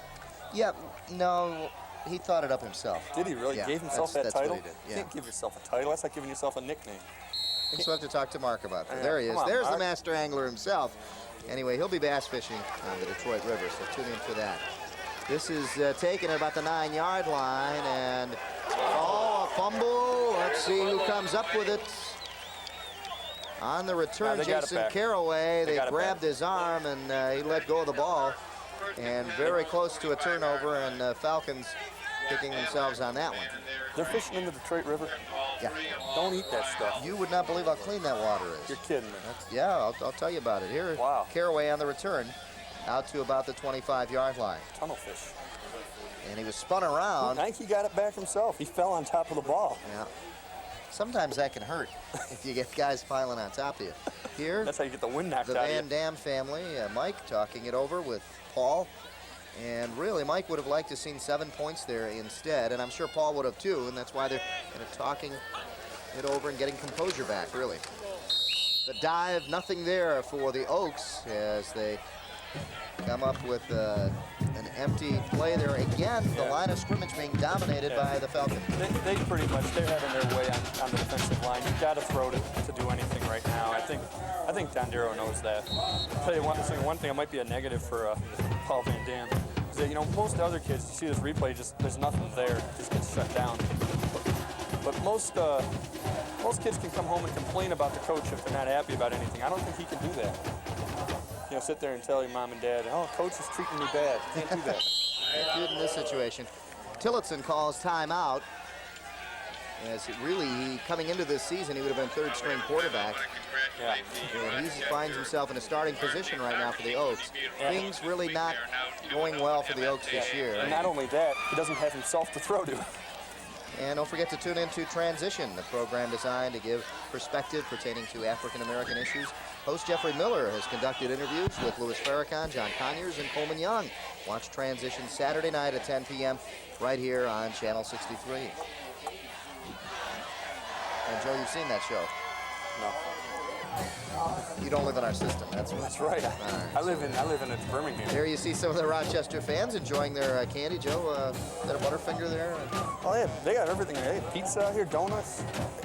Yeah, no, he thought it up himself. Did he really? Yeah, gave himself that that's title? what he did, yeah. You can't give yourself a title. That's like giving yourself a nickname. I think we'll have to talk to Mark about that. Yeah, There he is. come on, There's Mark. the Master Angler himself. Anyway, he'll be bass fishing on the Detroit River, so tune in for that. This is taken at about the 9-yard line, and a fumble. Let's see who comes up with it. On the return, Jason Caraway, they grabbed his arm, and he let go of the ball. And very close to a turnover, and Falcons picking themselves on that one. They're fishing in the Detroit River? Yeah. Don't eat that stuff. You would not believe how clean that water is. You're kidding me. Yeah, I'll tell you about it. Here, wow. Caraway on the return, out to about the 25-yard line. Tunnel fish. And he was spun around. I think he got it back himself. He fell on top of the ball. Yeah. Sometimes that can hurt if you get guys piling on top of you. Here, that's how you get the wind knocked out of you. The Van Dam family, Mike talking it over with Paul. And really, Mike would have liked to have seen 7 points there instead, and I'm sure Paul would have too, and that's why they're kind of talking it over and getting composure back, really. The dive, nothing there for the Oaks as they come up with an empty play there. Again, the line of scrimmage being dominated by the Falcons. They pretty much, they're having their way on the defensive line. You've got to throw to do anything right now. I think Dondero knows that. I'll tell you one thing that might be a negative for Paul Van Dam is that, you know, most other kids, you see this replay, just there's nothing there, it just gets shut down. But most kids can come home and complain about the coach if they're not happy about anything. I don't think he can do that. You know, sit there and tell your mom and dad, oh, coach is treating me bad. Can't do that. Can't do it in this situation. Tillotson calls timeout. As coming into this season, he would have been third-string quarterback. Yeah. And he finds himself in a starting position right now for the Oaks. Things really not going well for the Oaks this year. And not only that, he doesn't have himself to throw to. And don't forget to tune in to Transition, the program designed to give perspective pertaining to African-American issues. Host Jeffrey Miller has conducted interviews with Louis Farrakhan, John Conyers, and Coleman Young. Watch Transition Saturday night at 10 p.m. right here on Channel 63. And Joe, you've seen that show. No. You don't live in our system, that's right. That's right. I live in Birmingham. There you see some of the Rochester fans enjoying their candy. Joe, got a Butterfinger there? Oh, they got everything. They have pizza out here, donuts,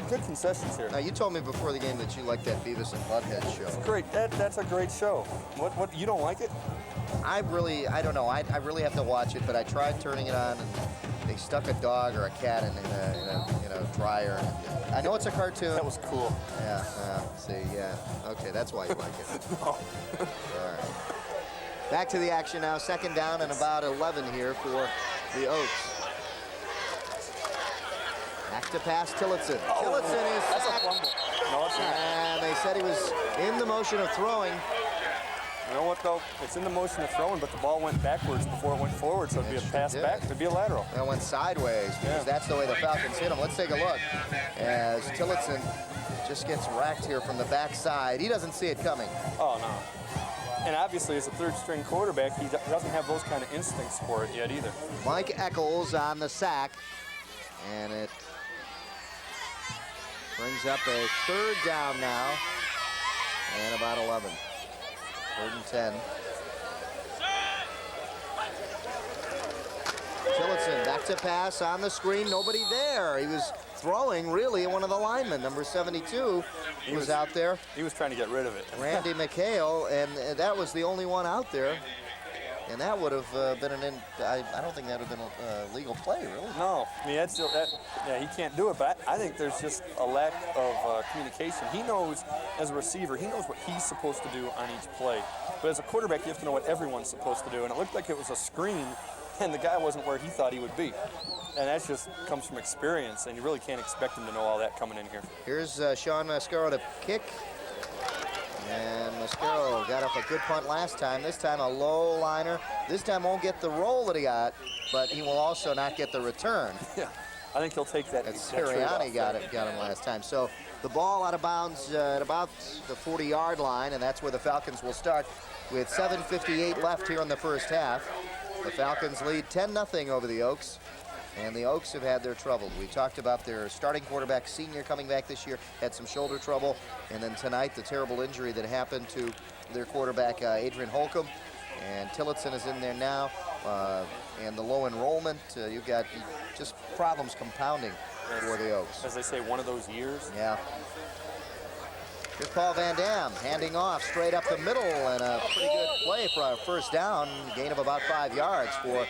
good concessions here. Now, you told me before the game that you liked that Beavis and Butthead show. Great. That's a great show. What? You don't like it? I don't know. I really have to watch it, but I tried turning it on, and they stuck a dog or a cat in a dryer. I know it's a cartoon. That was cool. Yeah. Okay, that's why you like it. No. All right. Back to the action now. Second down and about 11 here for the Oaks. Back to pass Tillotson. Tillotson is That's sacked. a fumble. No, it's not. And they said he was in the motion of throwing. You know what, though? It's in the motion of throwing, but the ball went backwards before it went forward, so it'd be a pass back. It'd be a lateral. That went sideways because that's the way the Falcons hit him. Let's take a look as Tillotson just gets racked here from the backside. He doesn't see it coming. Oh, no. And obviously, as a third-string quarterback, he doesn't have those kind of instincts for it yet either. Mike Eccles on the sack, and it brings up a third down now, and about 11. 3rd and 10. Tillotson back to pass on the screen. Nobody there. He was throwing really at one of the linemen. Number 72 was out there. He was trying to get rid of it. Randy McHale, and that was the only one out there. And that would have been I don't think that would have been a legal play, really. No, I mean, he can't do it, but I think there's just a lack of communication. He knows, as a receiver, he knows what he's supposed to do on each play. But as a quarterback, you have to know what everyone's supposed to do. And it looked like it was a screen, and the guy wasn't where he thought he would be. And that just comes from experience, and you really can't expect him to know all that coming in here. Here's Sean Mascaro to kick. And Mascaro got up a good punt last time. This time a low liner. This time won't get the roll that he got, but he will also not get the return. Yeah, I think he'll take that. Sirianni got him last time. So the ball out of bounds at about the 40-yard line, and that's where the Falcons will start with 7:58 left here in the first half. The Falcons lead 10-0 over the Oaks. And the Oaks have had their trouble. We talked about their starting quarterback, senior, coming back this year, had some shoulder trouble. And then tonight, the terrible injury that happened to their quarterback, Adrian Holcomb. And Tillotson is in there now. And the low enrollment, you've got just problems compounding for the Oaks. As they say, one of those years. Yeah. Here's Paul Van Dam handing off straight up the middle, and a pretty good play for a first down, gain of about 5 yards for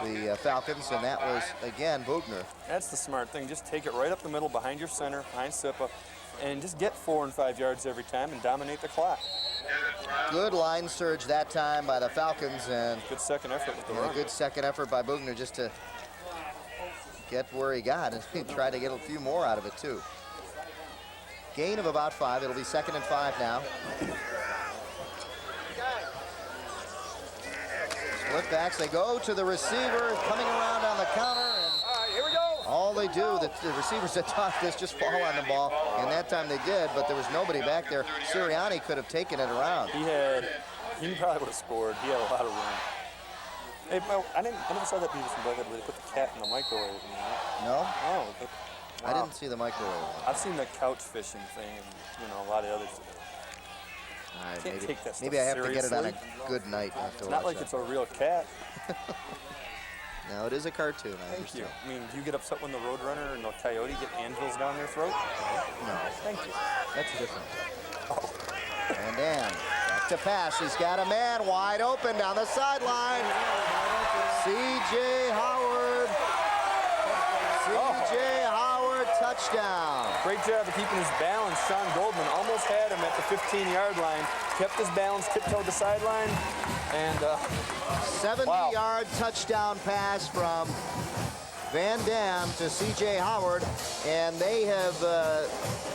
the Falcons, and that was, again, Bugner. That's the smart thing. Just take it right up the middle behind your center, behind Sipa, and just get 4 and 5 yards every time and dominate the clock. Good line surge that time by the Falcons, and good second effort with the run. A good second effort by Bugner just to get where he got, and he tried to get a few more out of it, too. Gain of about 5. It'll be 2nd and 5 now. Split backs, they go to the receiver, coming around on the counter, and here we go. All they do, the receivers that taught this just fall on the ball, and that time they did, but there was nobody back there. Sirianni could have taken it around. He probably would have scored. He had a lot of room. Hey, I never saw that Beavis and Butthead where they put the cat in the microwave. No? Oh. Wow. I didn't see the microwave. I've seen the couch fishing thing and, a lot of others. Maybe I have to get it on a good night. It's not like it's a real cat. No, it is a cartoon. Thank you. I mean, do you get upset when the Roadrunner and the Coyote get anvils down their throat? No. Thank you. That's different. Oh. And then back to pass. He's got a man wide open down the sideline. C.J. Howard. C.J. Howard, touchdown. Great job of keeping his balance. Sean Goldman almost had him at the 15-yard line. Kept his balance, tiptoed the sideline, and 70-yard touchdown pass from Van Dam to C.J. Howard, and they have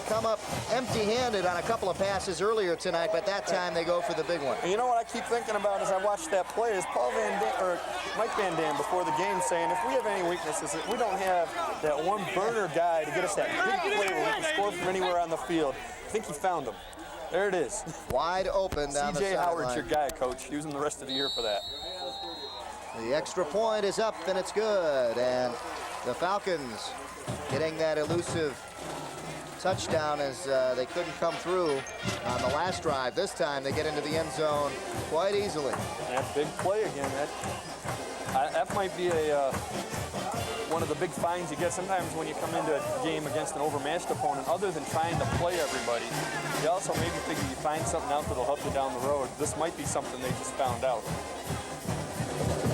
come up empty-handed on a couple of passes earlier tonight, but that time they go for the big one. And you know what I keep thinking about as I watch that play is Mike Van Dam before the game saying, if we have any weaknesses, if we don't have that one burner guy to get us that big play where we can score from anywhere on the field, I think he found him. There it is. Wide open down the sideline. C.J. Howard's your guy, Coach. Use him the rest of the year for that. The extra point is up, and it's good. And the Falcons getting that elusive touchdown as they couldn't come through on the last drive. This time they get into the end zone quite easily. That big play again. That might be one of the big finds you get sometimes when you come into a game against an overmatched opponent. Other than trying to play everybody, you also maybe figure you find something out that'll help you down the road. This might be something they just found out.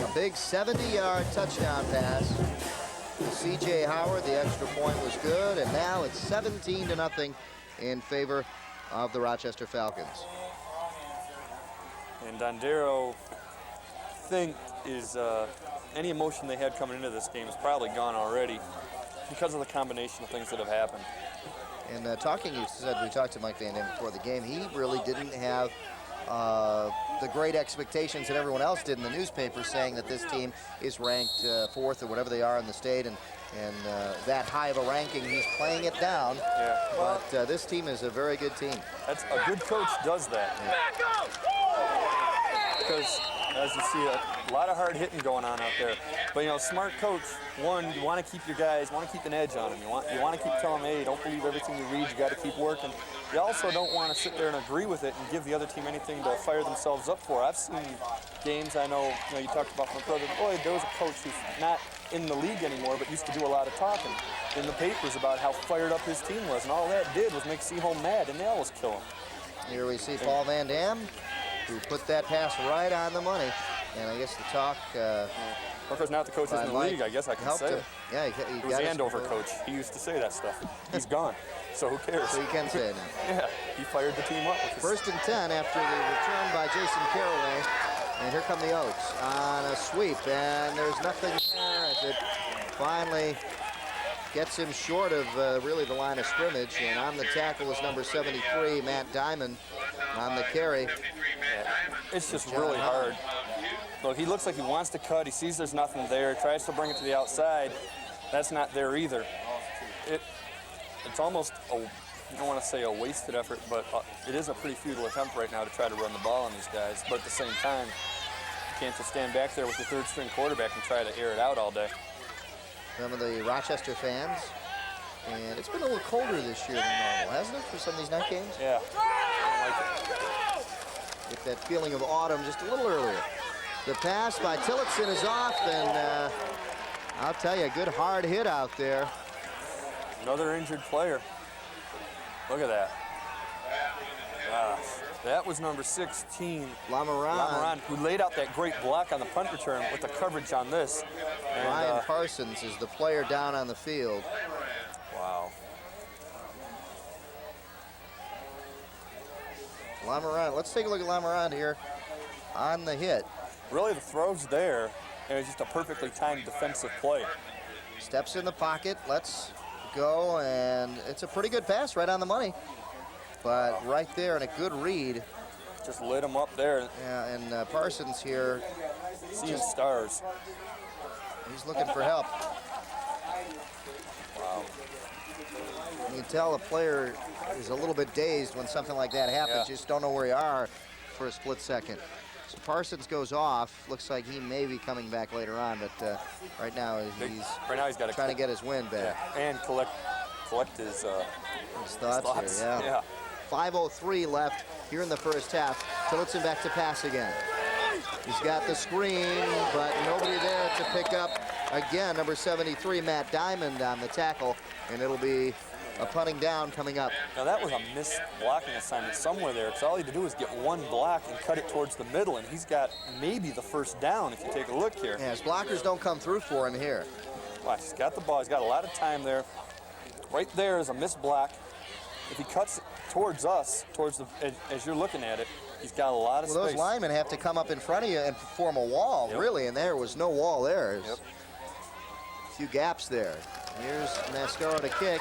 A big 70-yard touchdown pass to C.J. Howard. The extra point was good, and now it's 17-0 in favor of the Rochester Falcons. And Dondero, I think, is any emotion they had coming into this game is probably gone already because of the combination of things that have happened. And we talked to Mike Van Dam before the game. He really didn't have the great expectations that everyone else did in the newspaper, saying that this team is ranked 4th or whatever they are in the state, and that high of a ranking. He's playing it down. Yeah. Well, but this team is a very good team. That's a good coach does that. Yeah. Because as you see, a lot of hard hitting going on out there. But you know, smart coach, one, you want to keep your guys, want to keep an edge on them. You want to keep telling them, hey, don't believe everything you read. You got to keep working. You also don't want to sit there and agree with it and give the other team anything to fire themselves up for. I've seen games, I know you talked about my brother. Boy, there was a coach who's not in the league anymore, but used to do a lot of talking in the papers about how fired up his team was, and all that did was make Seaholm mad, and they always kill him. Here we see Paul Van Dam, who put that pass right on the money. And I guess the talk... of course, now that the coach is in the league, I guess I can say it. Yeah, he was Andover coach. He used to say that stuff. He's gone, so who cares? So you can say it now. Yeah, he fired the team up. First and 10 after the return by Jason Caraway. And here come the Oaks on a sweep. And there's nothing there as it finally gets him short of really the line of scrimmage. And on the tackle is number 73, Matt Diamond, on the carry. Yeah, it's just really hard. Look, he looks like he wants to cut. He sees there's nothing there. Tries to bring it to the outside. That's not there either. It's almost I don't want to say a wasted effort, but it is a pretty futile attempt right now to try to run the ball on these guys. But at the same time, you can't just stand back there with your third-string quarterback and try to air it out all day. Some of the Rochester fans, and it's been a little colder this year than normal, hasn't it, for some of these night games? Yeah. I don't like it. Get that feeling of autumn just a little earlier. The pass by Tillotson is off, and I'll tell you, a good hard hit out there. Another injured player. Look at that. That was number 16, Lamoran, who laid out that great block on the punt return with the coverage on this. And, Ryan Parsons is the player down on the field. Wow. Lamoran, let's take a look at Lamoran here on the hit. Really, the throw's there, and it's just a perfectly timed defensive play. Steps in the pocket, let's go, and it's a pretty good pass right on the money. But right there, and a good read. Just lit him up there. Yeah, and Parsons here. Seeing stars. He's looking for help. Wow. You can tell a player is a little bit dazed when something like that happens. Yeah. Just don't know where you are for a split second. So Parsons goes off. Looks like he may be coming back later on, but right now he's got trying to get his wind back. Yeah. And collect his thoughts here, yeah. 5:03 left here in the first half. Tillotson back to pass again. He's got the screen, but nobody there to pick up. Again, number 73, Matt Diamond on the tackle, and it'll be a punting down coming up. Now that was a missed blocking assignment somewhere there, because all he had to do was get one block and cut it towards the middle, and he's got maybe the first down if you take a look here. Yeah, his blockers don't come through for him here. Watch, he's got the ball. He's got a lot of time there. Right there is a missed block. If he cuts towards us, as you're looking at it, he's got a lot of space. Those linemen have to come up in front of you and form a wall, really, and there was no wall there. Yep. A few gaps there. Here's Mascaro to kick.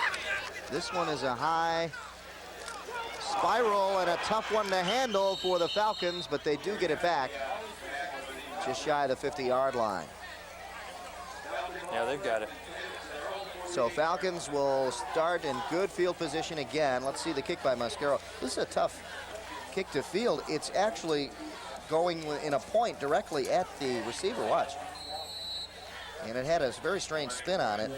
This one is a high spiral and a tough one to handle for the Falcons, but they do get it back just shy of the 50-yard line. Yeah, they've got it. So Falcons will start in good field position again. Let's see the kick by Mascaro. This is a tough kick to field. It's actually going in a point directly at the receiver. Watch. And it had a very strange spin on it.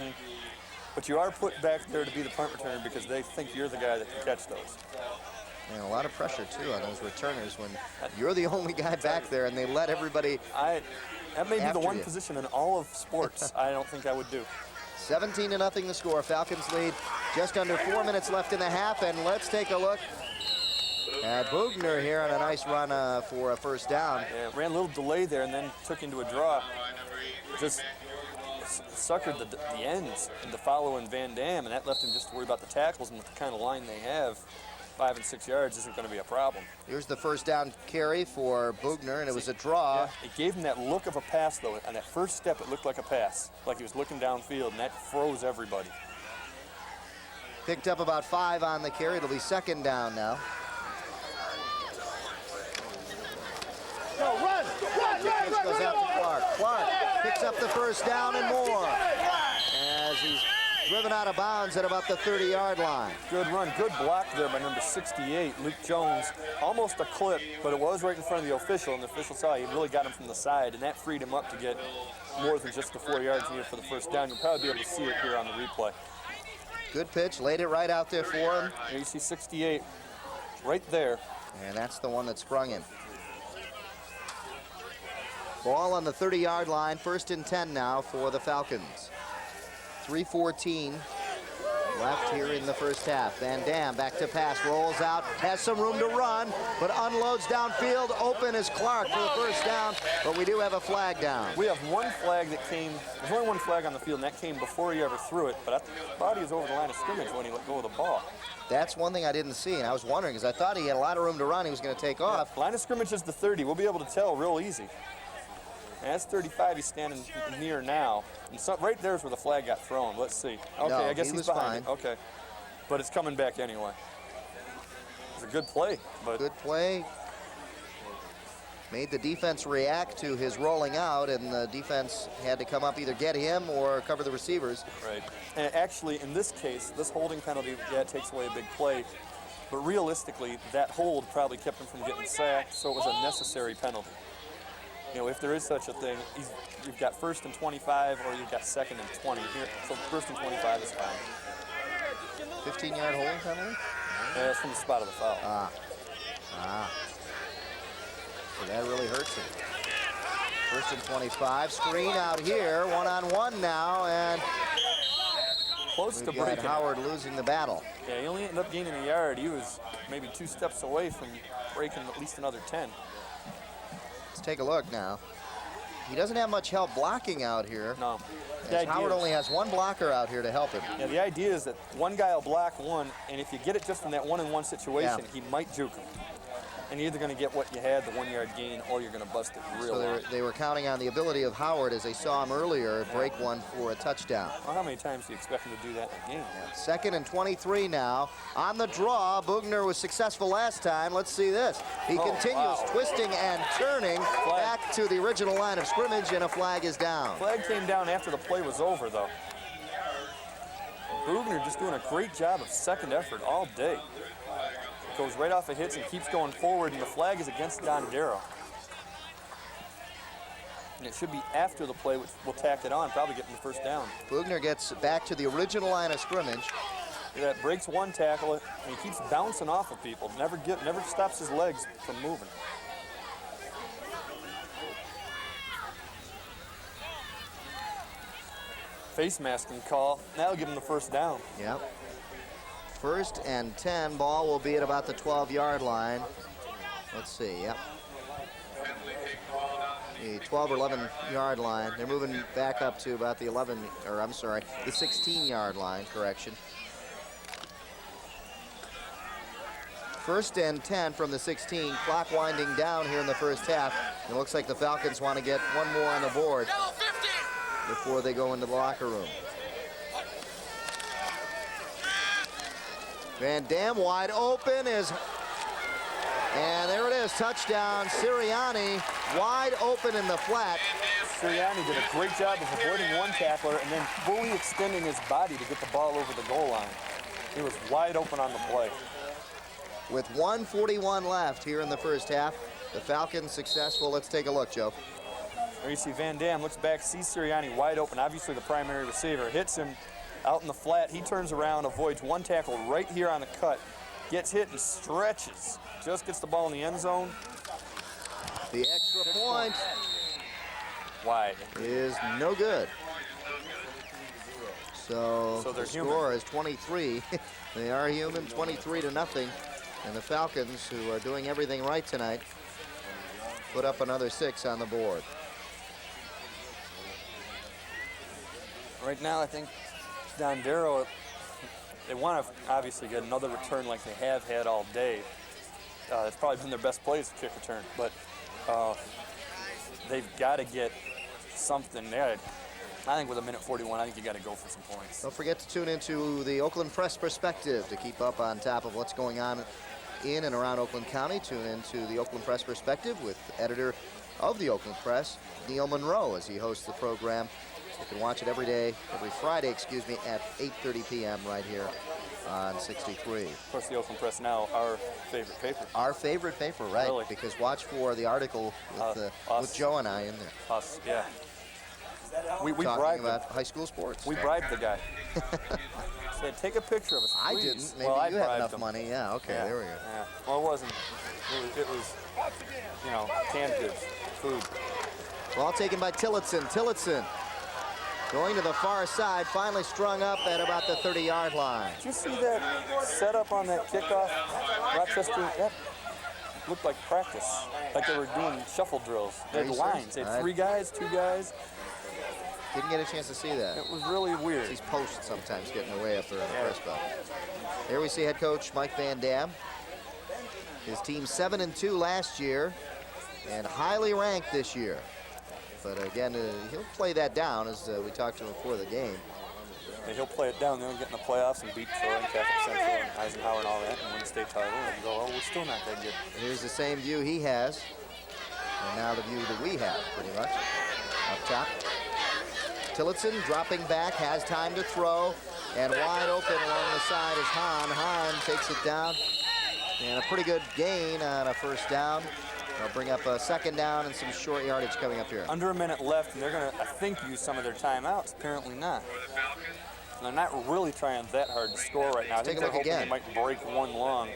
But you are put back there to be the punt returner because they think you're the guy that can catch those. And a lot of pressure, too, on those returners when you're the only guy back there and they let everybody. That may be the one you. position in all of sports I don't think I would do. 17-0 the score. Falcons lead. Just under 4 minutes left in the half, and let's take a look at Bugner here on a nice run for a first down. Yeah, ran a little delay there and then took into a draw. Just suckered the ends into following Van Dam, and that left him just to worry about the tackles, and with the kind of line they have, 5 and 6 yards isn't going to be a problem. Here's the first down carry for Bugner, and it was a draw. Yeah, it gave him that look of a pass, though. On that first step, it looked like a pass, like he was looking downfield, and that froze everybody. Picked up about 5 on the carry. It'll be second down now. No, run! Pitch goes out to Clark. Clark picks up the first down and more as he's driven out of bounds at about the 30-yard line. Good run, good block there by number 68, Luke Jones. Almost a clip, but it was right in front of the official, and the official saw he really got him from the side, and that freed him up to get more than just the 4 yards needed for the first down. You'll probably be able to see it here on the replay. Good pitch, laid it right out there for him. Here you see 68 right there. And that's the one that sprung him. Ball on the 30-yard line, 1st and 10 now for the Falcons. 3:14 left here in the first half. Van Dam back to pass, rolls out, has some room to run, but unloads downfield. Open is Clark for the first down, but we do have a flag down. We have one flag that came, there's only one flag on the field, and that came before he ever threw it, but I thought he was over the line of scrimmage when he let go of the ball. That's one thing I didn't see, and I was wondering, because I thought he had a lot of room to run. He was going to take off. Yeah, line of scrimmage is the 30. We'll be able to tell real easy. And that's 35 he's standing near now. And so, right there's where the flag got thrown. Let's see. Okay, No, I guess he he's was behind fine. it. Okay. But it's coming back anyway. It's a good play. But Good play. Made the defense react to his rolling out, and the defense had to come up, either get him or cover the receivers. Right. And actually, in this case, this holding penalty, yeah, it takes away a big play. But realistically, that hold probably kept him from getting sacked, so it was a necessary penalty. You know, if there is such a thing, you've got 1st and 25 or you've got 2nd and 20 here. So 1st and 25 is fine. 15-yard holding penalty? Yeah, that's from the spot of the foul. So that really hurts him. 1st and 25. Screen out here. One-on-one now, and Close to we've got breaking. Howard losing the battle. Yeah, he only ended up gaining a yard. He was maybe 2 steps away from breaking at least another 10. Let's take a look now. He doesn't have much help blocking out here. No. As Howard only has one blocker out here to help him. Yeah, the idea is that one guy will block one, and if you get it just in that 1-on-1 situation, he might juke him. And you're either going to get what you had, the 1-yard gain, or you're going to bust it real So long. they were counting on the ability of Howard, as they saw him earlier, break one for a touchdown. Well, how many times do you expect him to do that in a game? 2nd and 23 now. On the draw, Bugner was successful last time. Let's see this. He continues twisting and turning back to the original line of scrimmage, and a flag is down. Flag came down after the play was over, though. Bugner just doing a great job of second effort all day. Goes right off of hits and keeps going forward, and the flag is against Dondero. And it should be after the play, which will tack it on, probably getting the first down. Bugner gets back to the original line of scrimmage. That breaks one tackle, and he keeps bouncing off of people. Never stops his legs from moving. Face masking call. That'll give him the first down. Yep. 1st and 10. Ball will be at about the 12-yard line. Let's see. Yep. The 12 or 11-yard line. They're moving back up to about the the 16-yard line. Correction. 1st and 10 from the 16. Clock winding down here in the first half. It looks like the Falcons want to get one more on the board before they go into the locker room. Van Dam wide open and there it is, touchdown. Sirianni wide open in the flat. Sirianni did a great job of avoiding one tackler and then fully extending his body to get the ball over the goal line. He was wide open on the play. With 1:41 left here in the first half, the Falcons successful. Let's take a look, Joe. There you see Van Dam looks back, sees Sirianni wide open, obviously the primary receiver, hits him, out in the flat. He turns around, avoids one tackle right here on the cut, gets hit and stretches. Just gets the ball in the end zone. The extra point Wide. is no good. So they're the score is 23. They are human, 23-0. And the Falcons, who are doing everything right tonight, put up another 6 on the board. Right now, I think Dondero, they want to obviously get another return like they have had all day. It's probably been their best play as a kick return, but they've got to get something there. I think with 1:41, I think you got to go for some points. Don't forget to tune into the Oakland Press Perspective to keep up on top of what's going on in and around Oakland County. Tune into the Oakland Press Perspective with editor of the Oakland Press, Neil Monroe, as he hosts the program. You can watch it every Friday, at 8:30 p.m. right here on 63. Of course, the Oakland Press now, our favorite paper. Our favorite paper, right? Really? Because watch for the article with Joe and I in there. Us, yeah. We Talking bribed about him. high school sports. We bribed the guy. Said, take a picture of us, I please. didn't. Maybe well, you I had bribed enough him. money. Yeah, okay, Yeah, there we go. Yeah. Well, it wasn't. It was, canned goods, food. Ball taken by Tillotson. Tillotson going to the far side, finally strung up at about the 30-yard line. Did you see that setup on that kickoff? Rochester, that looked like practice. Like they were doing shuffle drills. They had lines. They had 3 guys, 2 guys. Didn't get a chance to see that. It was really weird. These posts sometimes getting away up there in the press box. Here we see head coach Mike Van Dam. His team 7-2 last year and highly ranked this year. But again, he'll play that down as we talked to him before the game. Yeah, he'll play it down, then we'll get in the playoffs and beat Troy and Catholic Central and Eisenhower and all that and win the state title and go, oh, we're still not that good. Here's the same view he has. And now the view that we have, pretty much, up top. Tillotson dropping back, has time to throw, and wide open along the side is Hahn. Hahn takes it down, and a pretty good gain on a first down. They'll bring up a second down and some short yardage coming up here. Under a minute left, and they're going to, I think, use some of their timeouts. Apparently not. They're not really trying that hard to score right now. I think they're hoping they might break one long.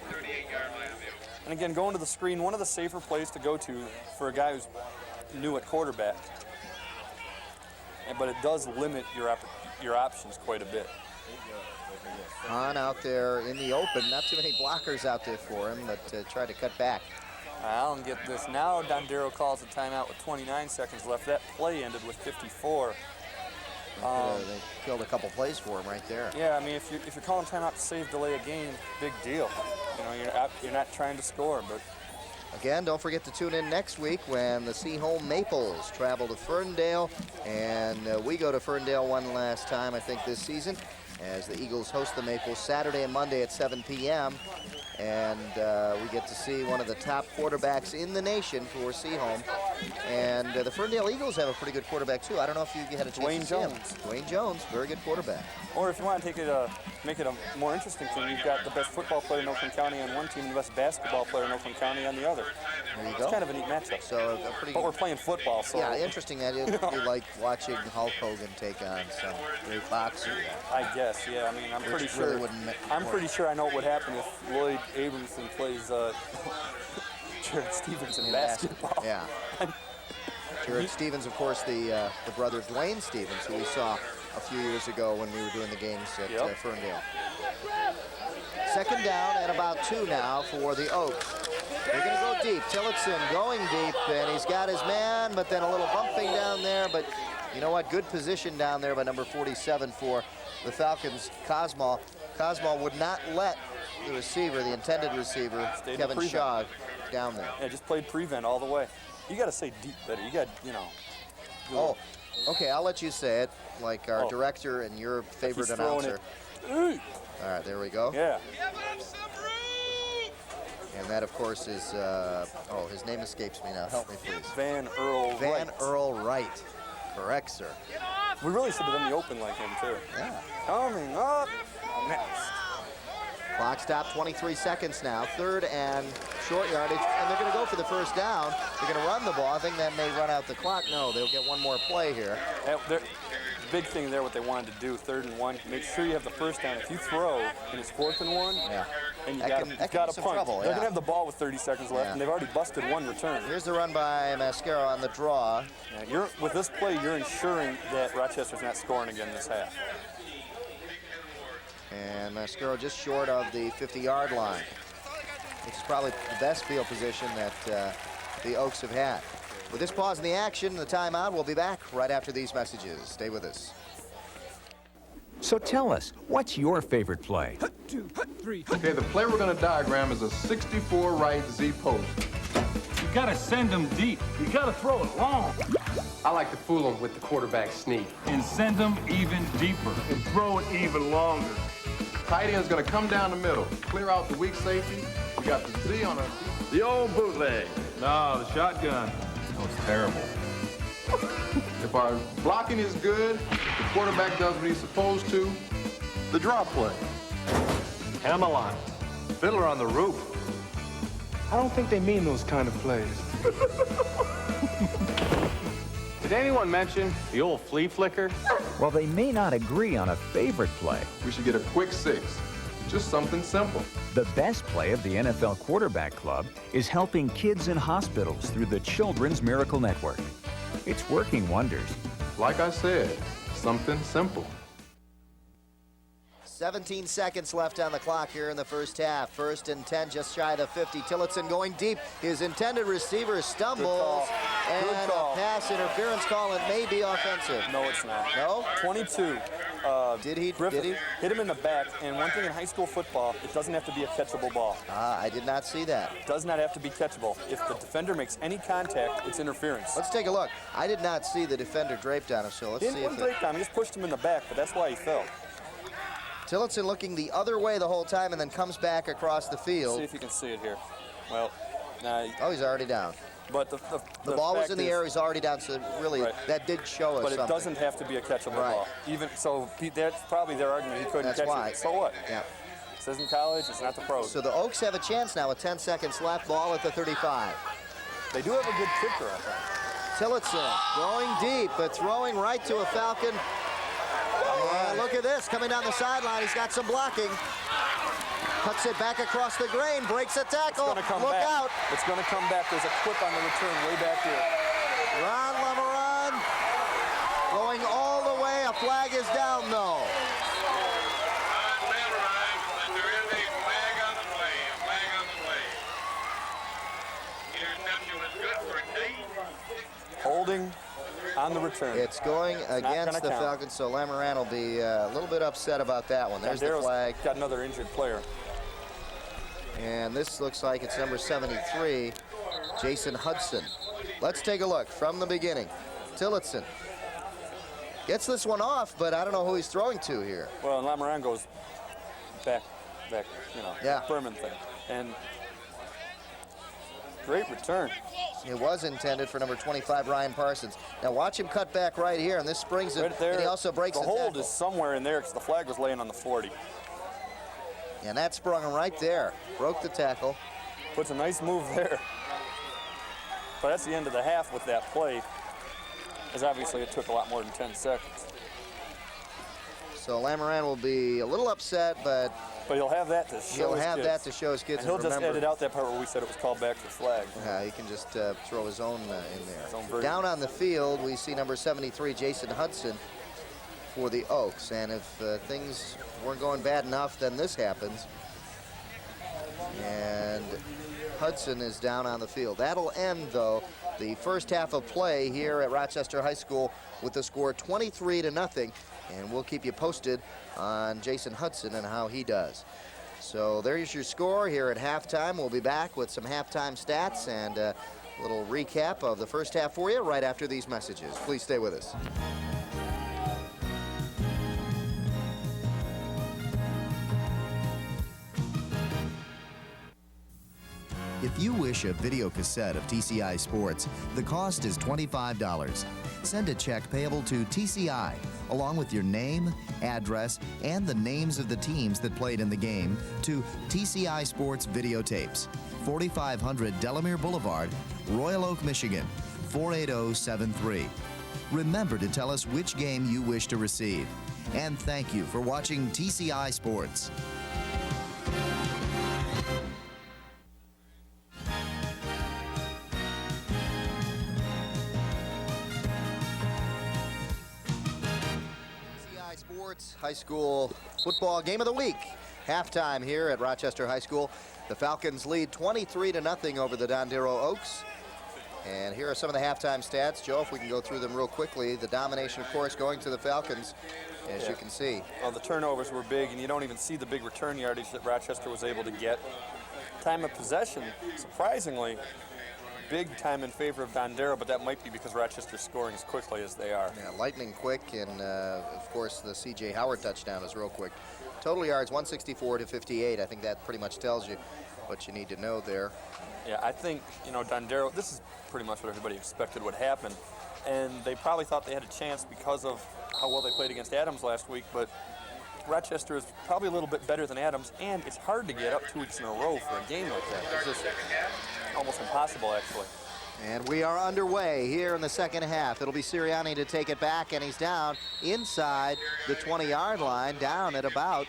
And again, going to the screen, one of the safer plays to go to for a guy who's new at quarterback. But it does limit your options quite a bit. Hahn out there in the open. Not too many blockers out there for him, but try to cut back. I don't get this. Now Dondero calls a timeout with 29 seconds left. That play ended with 54. They killed a couple plays for him right there. Yeah, I mean, if you're calling timeout to save, delay a game, big deal. You're not trying to score, but. Again, don't forget to tune in next week when the Seaholm Maples travel to Ferndale, and we go to Ferndale one last time, I think, this season, as the Eagles host the Maples Saturday and Monday at 7 p.m. And we get to see one of the top quarterbacks in the nation for Seaholm. And the Ferndale Eagles have a pretty good quarterback, too. I don't know if you had a chance to see him. Dwayne Jones, very good quarterback. Or if you want to make it a more interesting thing, you've got the best football player in Oakland County on one team and the best basketball player in Oakland County on the other. There you go. It's kind of a neat matchup. So but we're playing football, so. Yeah, interesting that you like watching Hulk Hogan take on some great boxer. I guess, yeah. I mean, I'm pretty sure I know what would happen if Lloyd Abramson plays Jared Stevens in basketball. Yeah. Jared Stevens, of course, the brother Dwayne Stevens, who we saw a few years ago when we were doing the games at Ferndale. Second down and about 2 now for the Oaks. They're going to go deep. Tillotson going deep, and he's got his man, but then a little bumping down there. But you know what? Good position down there by number 47 for the Falcons, Cosmal. Cosmal would not let the receiver, the intended receiver, Kevin Shaw, down there. Yeah, just played prevent all the way. You got to say deep better. You got, Oh, okay, I'll let you say it, like our director and your favorite announcer. All right, there we go. Yeah. And that, of course, is, his name escapes me now. Help me, please. Van Earl Wright. Correct, sir. We really should have done the open like him, too. Yeah. Coming up next. Clock stop, 23 seconds now. Third and short yardage, and they're going to go for the first down. They're going to run the ball. I think that may run out the clock. No, they'll get one more play here. big thing there, what they wanted to do, 3rd and 1, make sure you have the first down. If you throw and it's 4th and 1, and you got to punt. Trouble, They're going to have the ball with 30 seconds left, and they've already busted one return. Here's the run by Mascaro on the draw. With this play, you're ensuring that Rochester's not scoring again this half. And Mascaro just short of the 50-yard line, which is probably the best field position that the Oaks have had. With this pause in the action, the timeout, we'll be back right after these messages. Stay with us. So tell us, what's your favorite play? 2, 3. Okay, the play we're going to diagram is a 64 right Z post. You gotta send them deep. You gotta throw it long. I like to fool them with the quarterback sneak. And send them even deeper. And throw it even longer. Tight end's going to come down the middle, clear out the weak safety. We got the Z on our The old bootleg. No, the shotgun. That was terrible. If our blocking is good, the quarterback does what he's supposed to, the drop play. Hammerline. Fiddler on the roof. I don't think they mean those kind of plays. Did anyone mention the old flea flicker? Well, they may not agree on a favorite play. We should get a quick 6. Just something simple. The best play of the NFL Quarterback Club is helping kids in hospitals through the Children's Miracle Network. It's working wonders. Like I said, something simple. 17 seconds left on the clock here in the first half. 1st and 10, just shy of the 50. Tillotson going deep. His intended receiver stumbles. And a pass interference call, and may be offensive. No, it's not. No? 22. Did he? Hit him in the back. And one thing in high school football, it doesn't have to be a catchable ball. I did not see that. It does not have to be catchable. If the defender makes any contact, it's interference. Let's take a look. I did not see the defender draped on him, so let's see if He didn't drape on him. He just pushed him in the back, but that's why he fell. Tillotson looking the other way the whole time and then comes back across the field. See if you can see it here. Well, oh, he's already down. But the ball was in the air. He's already down. So really, that did show us But something. it doesn't have to be a catchable ball. Even so, that's probably their argument. He couldn't catch it. So what? Yeah. This isn't college. It's not the pros. So the Oaks have a chance now with 10 seconds left. Ball at the 35. They do have a good kicker, I think. Tillotson going deep, but throwing right to a Falcon. And look at this, coming down the sideline. He's got some blocking. Cuts it back across the grain, breaks a tackle. Look out. It's going to come back. There's a clip on the return way back here. Ron Lemeron going all the way. A flag is down, though. Holding on the return. It's going against the Falcons, so Lemeron will be a little bit upset about that one. There's the flag. Got another injured player. And this looks like it's number 73, Jason Hudson. Let's take a look from the beginning. Tillotson gets this one off, but I don't know who he's throwing to here. Well, and Lemeron goes back, you know, Berman thing. And great return. It was intended for number 25, Ryan Parsons. Now watch him cut back right here, and this springs him, right there, and he also breaks the tackle. The hold is somewhere in there because the flag was laying on the 40. And that sprung him right there. Broke the tackle. Puts a nice move there. But that's the end of the half with that play, as obviously it took a lot more than 10 seconds. So Lemeron will be a little upset, but he'll have that to show his kids. That to show his kids. And he'll just edit out that part where we said it was called back for flag. Yeah, he can just throw his own in there. Down on the field, we see number 73, Jason Hudson, for the Oaks. And if things weren't going bad enough, then this happens. And Hudson is down on the field. That'll end, though, the first half of play here at Rochester High School with the score 23-0. And we'll keep you posted on Jason Hudson and how he does. So there's your score here at halftime. We'll be back with some halftime stats and a little recap of the first half for you right after these messages. Please stay with us. If you wish a video cassette of TCI Sports, the cost is $25. Send a check payable to TCI, along with your name, address, and the names of the teams that played in the game, to TCI Sports Videotapes, 4500 Delamere Boulevard, Royal Oak, Michigan, 48073. remember to tell us which game you wish to receive. And thank you for watching TCI Sports. TCI Sports High School Football Game of the Week. Halftime here at Rochester High School. The Falcons lead 23-0 over the Dondero Oaks. And here are some of the halftime stats. Joe, if we can go through them real quickly. The domination, of course, going to the Falcons, as you can see. Well, the turnovers were big, and you don't even see the big return yardage that Rochester was able to get. Time of possession, surprisingly, big time in favor of Dondero, but that might be because Rochester's scoring as quickly as they are. Yeah, lightning quick, and of course the C.J. Howard touchdown is real quick. Total yards 164 to 58. I think that pretty much tells you what you need to know there. Yeah, I think, Dondero, this is pretty much what everybody expected would happen. And they probably thought they had a chance because of how well they played against Adams last week, but Rochester is probably a little bit better than Adams, and it's hard to get up 2 weeks in a row for a game like that. It's just almost impossible, actually. And we are underway here in the second half. It'll be Sirianni to take it back, and he's down inside the 20-yard line, down at about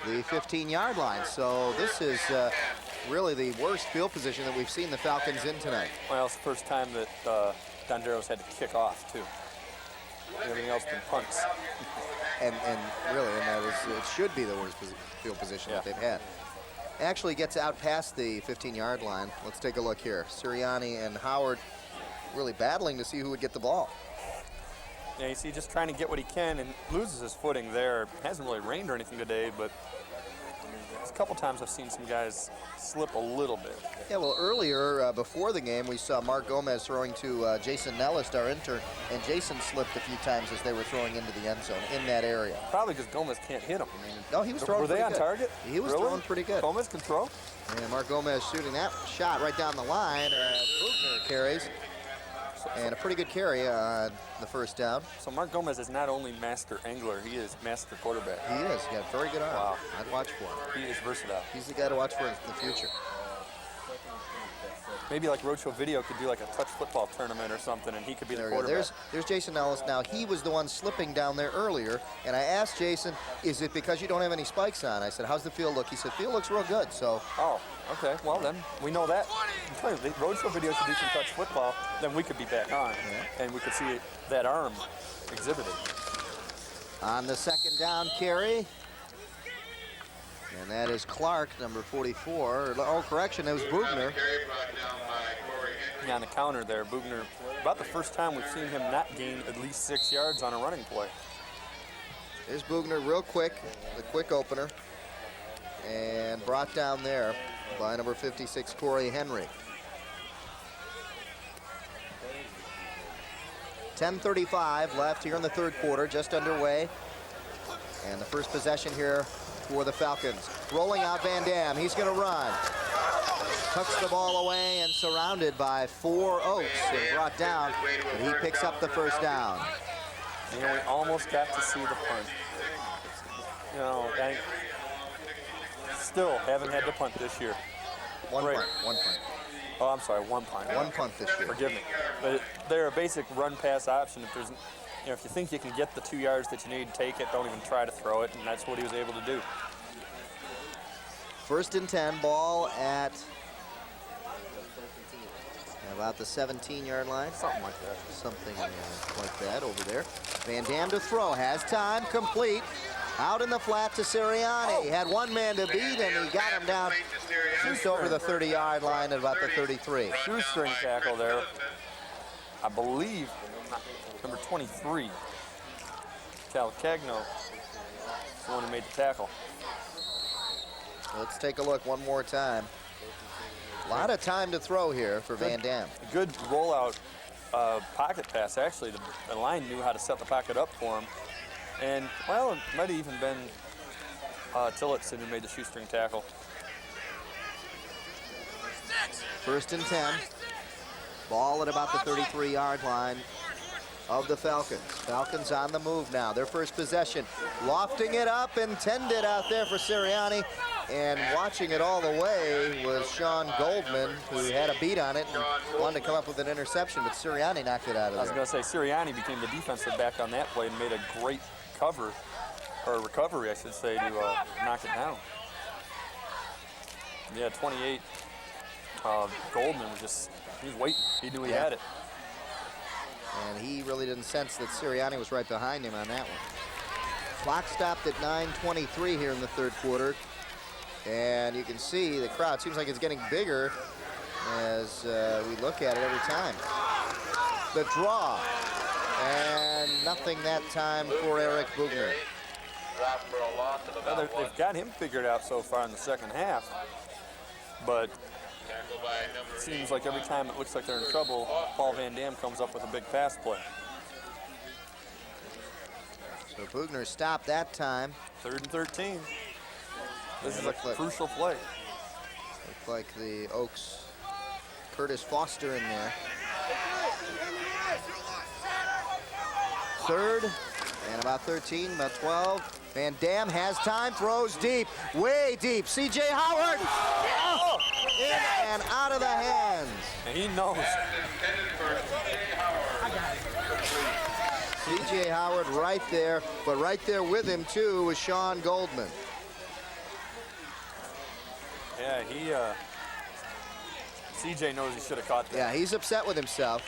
the 15-yard line. So this is really the worst field position that we've seen the Falcons in tonight. Well, it's the first time that Dondero's had to kick off, too. Everything else been punts. and that was, it should be the worst field position that they've had. Actually gets out past the 15-yard line. Let's take a look here. Sirianni and Howard really battling to see who would get the ball. Yeah, you see, just trying to get what he can and loses his footing there. It hasn't really rained or anything today, but a couple times I've seen some guys slip a little bit. Yeah, well, earlier, before the game, we saw Mark Gomez throwing to Jason Nellis, our intern, and Jason slipped a few times as they were throwing into the end zone in that area. Probably because Gomez can't hit him. No, he was throwing pretty good. Were they on target? He was throwing pretty good. Gomez can throw? And Mark Gomez shooting that shot right down the line. Bugner carries. And a pretty good carry on the first down. So Mark Gomez is not only master angler, he is master quarterback. He is. He got a very good arm. Wow. I'd watch for him. He is versatile. He's the guy to watch for in the future. Maybe like Rocho Video could do like a touch football tournament or something, and he could be the quarterback. There's Jason Ellis now. He was the one slipping down there earlier, and I asked Jason, is it because you don't have any spikes on? I said, how's the field look? He said, field looks real good, so. Oh, okay. Well, then we know that. Rocho Video should do some touch football, then we could be back on, and we could see that arm exhibited. On the second down carry. And that is Clark, number 44. Oh, correction, it was Bugner. Yeah, on the counter there, Bugner, about the first time we've seen him not gain at least 6 yards on a running play. There's Bugner real quick, the quick opener. And brought down there by number 56, Corey Henry. 10:35 left here in the third quarter, just underway. And the first possession here for the Falcons. Rolling out Van Dam. He's going to run. Tucks the ball away and surrounded by 4 Oaks and brought down. But he picks up the first down. We almost got to see the punt. I still haven't had to punt this year. One punt. Oh, I'm sorry, one punt. One punt this year. Forgive me. But they're a basic run-pass option. If there's, if you think you can get the 2 yards that you need, take it. Don't even try to throw it, and that's what he was able to do. First and 10, ball at about the 17-yard line. Something like that. Something like that over there. Van Dam to throw, has time, complete. Out in the flat to Sirianni. He had one man to beat, and he got him down just over the 30-yard line at about the 33. Shoestring tackle there. I believe number 23, Calcagno, is the one who made the tackle. Let's take a look one more time. A lot of time to throw here for Van Dam. Good rollout pocket pass, actually. The line knew how to set the pocket up for him. And, well, it might have even been Tillotson who made the shoestring tackle. First and 10. Ball at about the 33-yard line of the Falcons. Falcons on the move now. Their first possession. Lofting it up, intended out there for Sirianni. And watching it all the way was Sean Goldman, who had a beat on it and wanted to come up with an interception, but Sirianni knocked it out of there. I was going to say, Sirianni became the defensive back on that play and made a great cover, or recovery, I should say, to knock it down. Yeah, 28. Goldman was he was waiting. He knew he had it. And he really didn't sense that Sirianni was right behind him on that one. Clock stopped at 9:23 here in the third quarter. And you can see the crowd seems like it's getting bigger as we look at it every time. The draw. And nothing that time for Eric Bugner. Well, they've got him figured out so far in the second half. But it seems like every time it looks like they're in trouble, Paul Van Dam comes up with a big pass play. So Bugner stopped that time. 3rd and 13. This is a crucial play. Looked like the Oaks, Curtis Foster in there. 3rd and about 13, about 12. Van Dam has time, throws deep, way deep. C.J. Howard, in and out of the hands. And he knows. C.J. Howard right there, but right there with him too was Sean Goldman. Yeah, C.J. knows he should have caught that. Yeah, he's upset with himself.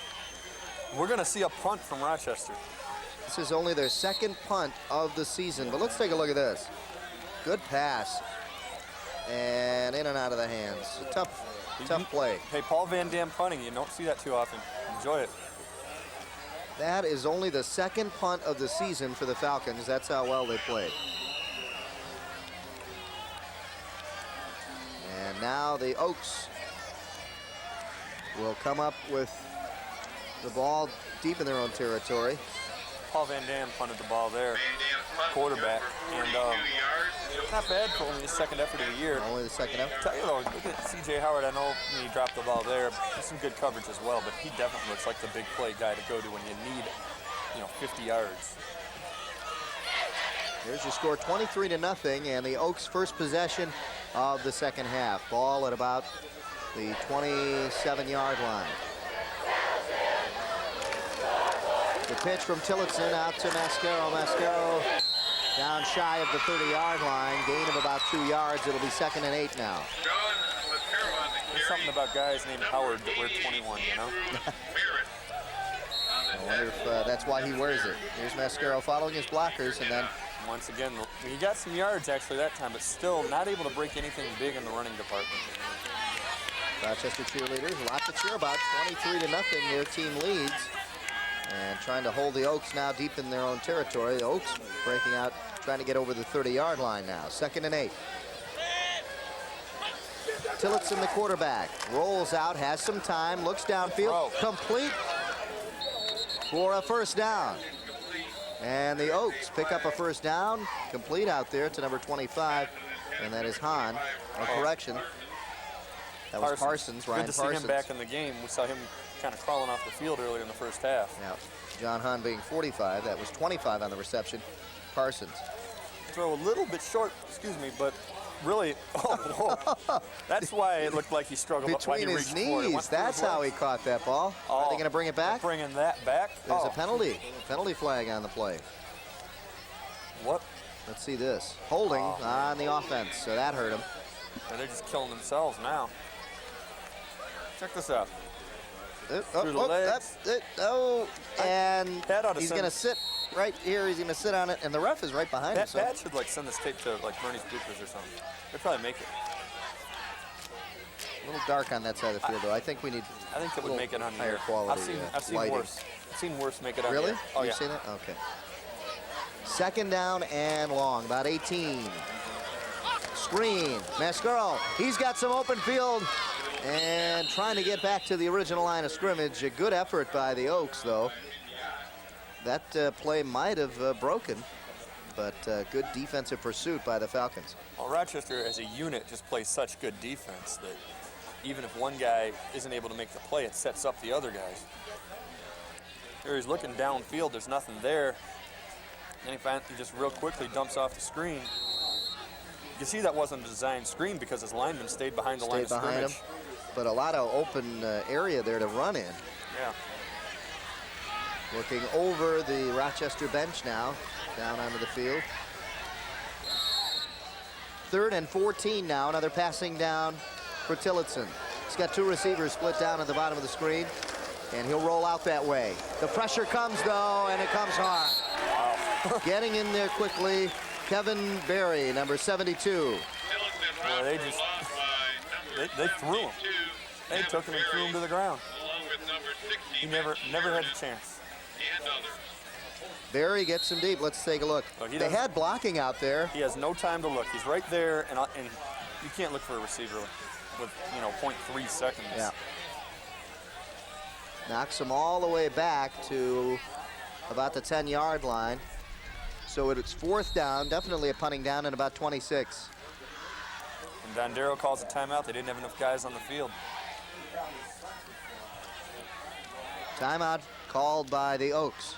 We're going to see a punt from Rochester. This is only their second punt of the season, but let's take a look at this. Good pass. And in and out of the hands. A tough play. Hey, Paul Van Dam punting, you don't see that too often. Enjoy it. That is only the second punt of the season for the Falcons. That's how well they played. And now the Oaks will come up with the ball deep in their own territory. Paul Van Dam punted the ball there, quarterback, and not bad for only his second effort of the year. Only the second effort. Tell you though, look at C.J. Howard. I know when he dropped the ball there, he's some good coverage as well, but he definitely looks like the big play guy to go to when you need, 50 yards. Here's your score, 23-0, and the Oaks' first possession of the second half. Ball at about the 27-yard line. The pitch from Tillotson out to Mascaro. Mascaro down shy of the 30-yard line. Gain of about 2 yards. It'll be 2nd and 8 now. There's something about guys named Howard that wear 21, you know? I wonder if that's why he wears it. Here's Mascaro following his blockers, and then once again, he got some yards actually that time, but still not able to break anything big in the running department. Rochester cheerleaders, a lot to cheer about. 23-0, their team leads. And trying to hold the Oaks now deep in their own territory. The Oaks breaking out, trying to get over the 30-yard line now. 2nd and 8. Tillotson, the quarterback, rolls out, has some time, looks downfield, complete for a first down. And the Oaks pick up a first down, complete out there to number 25, and that is Hahn. A correction. That was Parsons, Ryan Parsons. Good to see him back in the game. We saw him kind of crawling off the field earlier in the first half. Yeah, John Hahn being 45. That was 25 on the reception. Parsons. Throw a little bit short, but really, that's why it looked like he struggled. Between his knees, that's how he caught that ball. Are they going to bring it back? Bringing that back? There's a penalty flag on the play. What? Let's see this. Holding on the offense, so that hurt him. And they're just killing themselves now. Check this out. Through the legs. And he's going to sit right here. He's going to sit on it, and the ref is right behind him. That should send this tape to Bernie's bloopers or something. They'll probably make it. A little dark on that side of the field, though. I think we need. I think it would make it on higher here. Quality. I've seen worse. I've seen worse make it on really? here. Oh, You've seen it? Okay. 2nd down and long, about 18. Screen. Mascaro. He's got some open field. And trying to get back to the original line of scrimmage. A good effort by the Oaks, though. That play might have broken, but good defensive pursuit by the Falcons. Well, Rochester as a unit just plays such good defense that even if one guy isn't able to make the play, it sets up the other guys. Here he's looking downfield, there's nothing there. And he just real quickly dumps off the screen. can see that wasn't a design screen because his lineman stayed behind the line of scrimmage. But a lot of open area there to run in. Yeah. Looking over the Rochester bench now, down onto the field. 3rd and 14 now, another passing down for Tillotson. He's got 2 receivers split down at the bottom of the screen, and he'll roll out that way. The pressure comes, though, and it comes hard. Wow. Getting in there quickly, Kevin Berry, number 72. Well, they threw him. They took him and threw him to the ground. He never had a chance. Berry gets him deep. Let's take a look. They had blocking out there. He has no time to look. He's right there, and you can't look for a receiver with 0.3 seconds. Yeah. Knocks him all the way back to about the 10-yard line. So it's 4th down, definitely a punting down, and about 26. And Dondero calls a timeout. They didn't have enough guys on the field. Timeout called by the Oaks.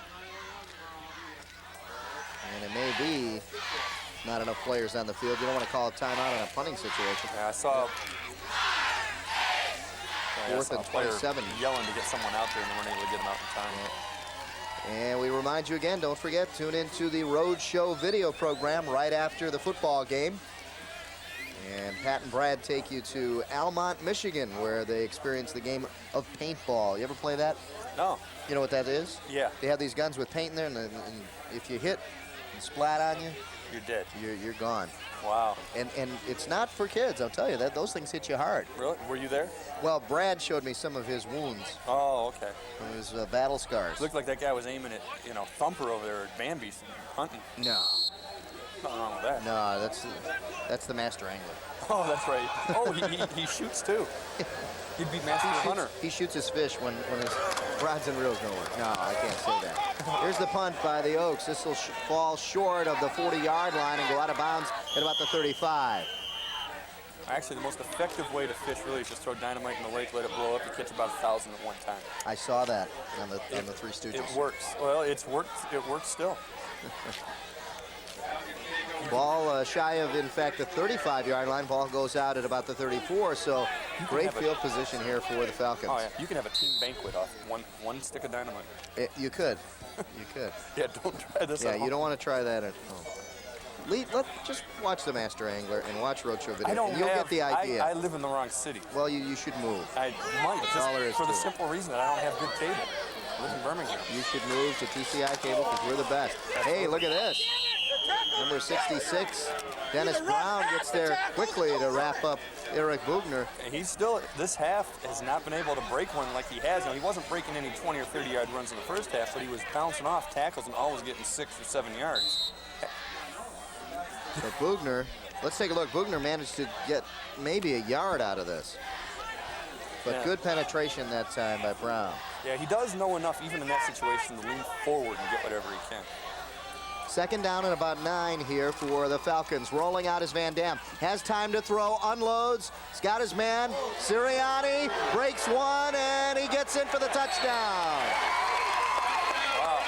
And it may be not enough players on the field. You don't want to call a timeout in a punting situation. Yeah, I saw 4th and 27. Yelling to get someone out there, and they weren't able to get him out in time. Yeah. And we remind you again, don't forget, tune into the Road Show video program right after the football game. And Pat and Brad take you to Almont, Michigan, where they experience the game of paintball. You ever play that? No. You know what that is? Yeah. They have these guns with paint in there, and if you hit and splat on you, you're dead. You're gone. Wow. And it's not for kids, I'll tell you. Those things hit you hard. Really? Were you there? Well, Brad showed me some of his wounds. Oh, okay. From his battle scars. Looked like that guy was aiming at, Thumper over there at Bambi's hunting. No. Nothing wrong with that. No, that's the master angler. Oh, that's right. Oh, he shoots too. He'd be master hunter. He shoots his fish when his rods and reels don't work. No, I can't say that. Here's the punt by the Oaks. This will fall short of the 40-yard line and go out of bounds at about the 35. Actually, the most effective way to fish really is just throw dynamite in the lake, let it blow up. You catch about 1,000 at one time. I saw that on the Three Stooges. It works. Well, it's worked. It works still. Ball shy of, in fact, the 35-yard line. Ball goes out at about the 34, so great field position here for the Falcons. Oh, yeah. You can have a team banquet off one stick of dynamite. You could. You could. Yeah, don't try this at home. Yeah, you don't want to try that at home. Let's just watch the Master Angler and watch Roadshow video. You'll get the idea. I live in the wrong city. Well, you should move. I might, just for the simple reason that I don't have good cable. I live in Birmingham. You should move to TCI cable because we're the best. Hey, look at this. Number 66, Dennis Brown gets there quickly to wrap up Eric Bugner. And he's still, this half has not been able to break one like he has. He wasn't breaking any 20 or 30-yard runs in the first half, but he was bouncing off tackles and always getting 6 or 7 yards. So Bugner, let's take a look. Bugner managed to get maybe a yard out of this. But good penetration that time by Brown. Yeah, he does know enough, even in that situation, to lean forward and get whatever he can. 2nd down and about 9 here for the Falcons. Rolling out is Van Dam. Has time to throw, unloads. He's got his man. Sirianni breaks one, and he gets in for the touchdown. Wow.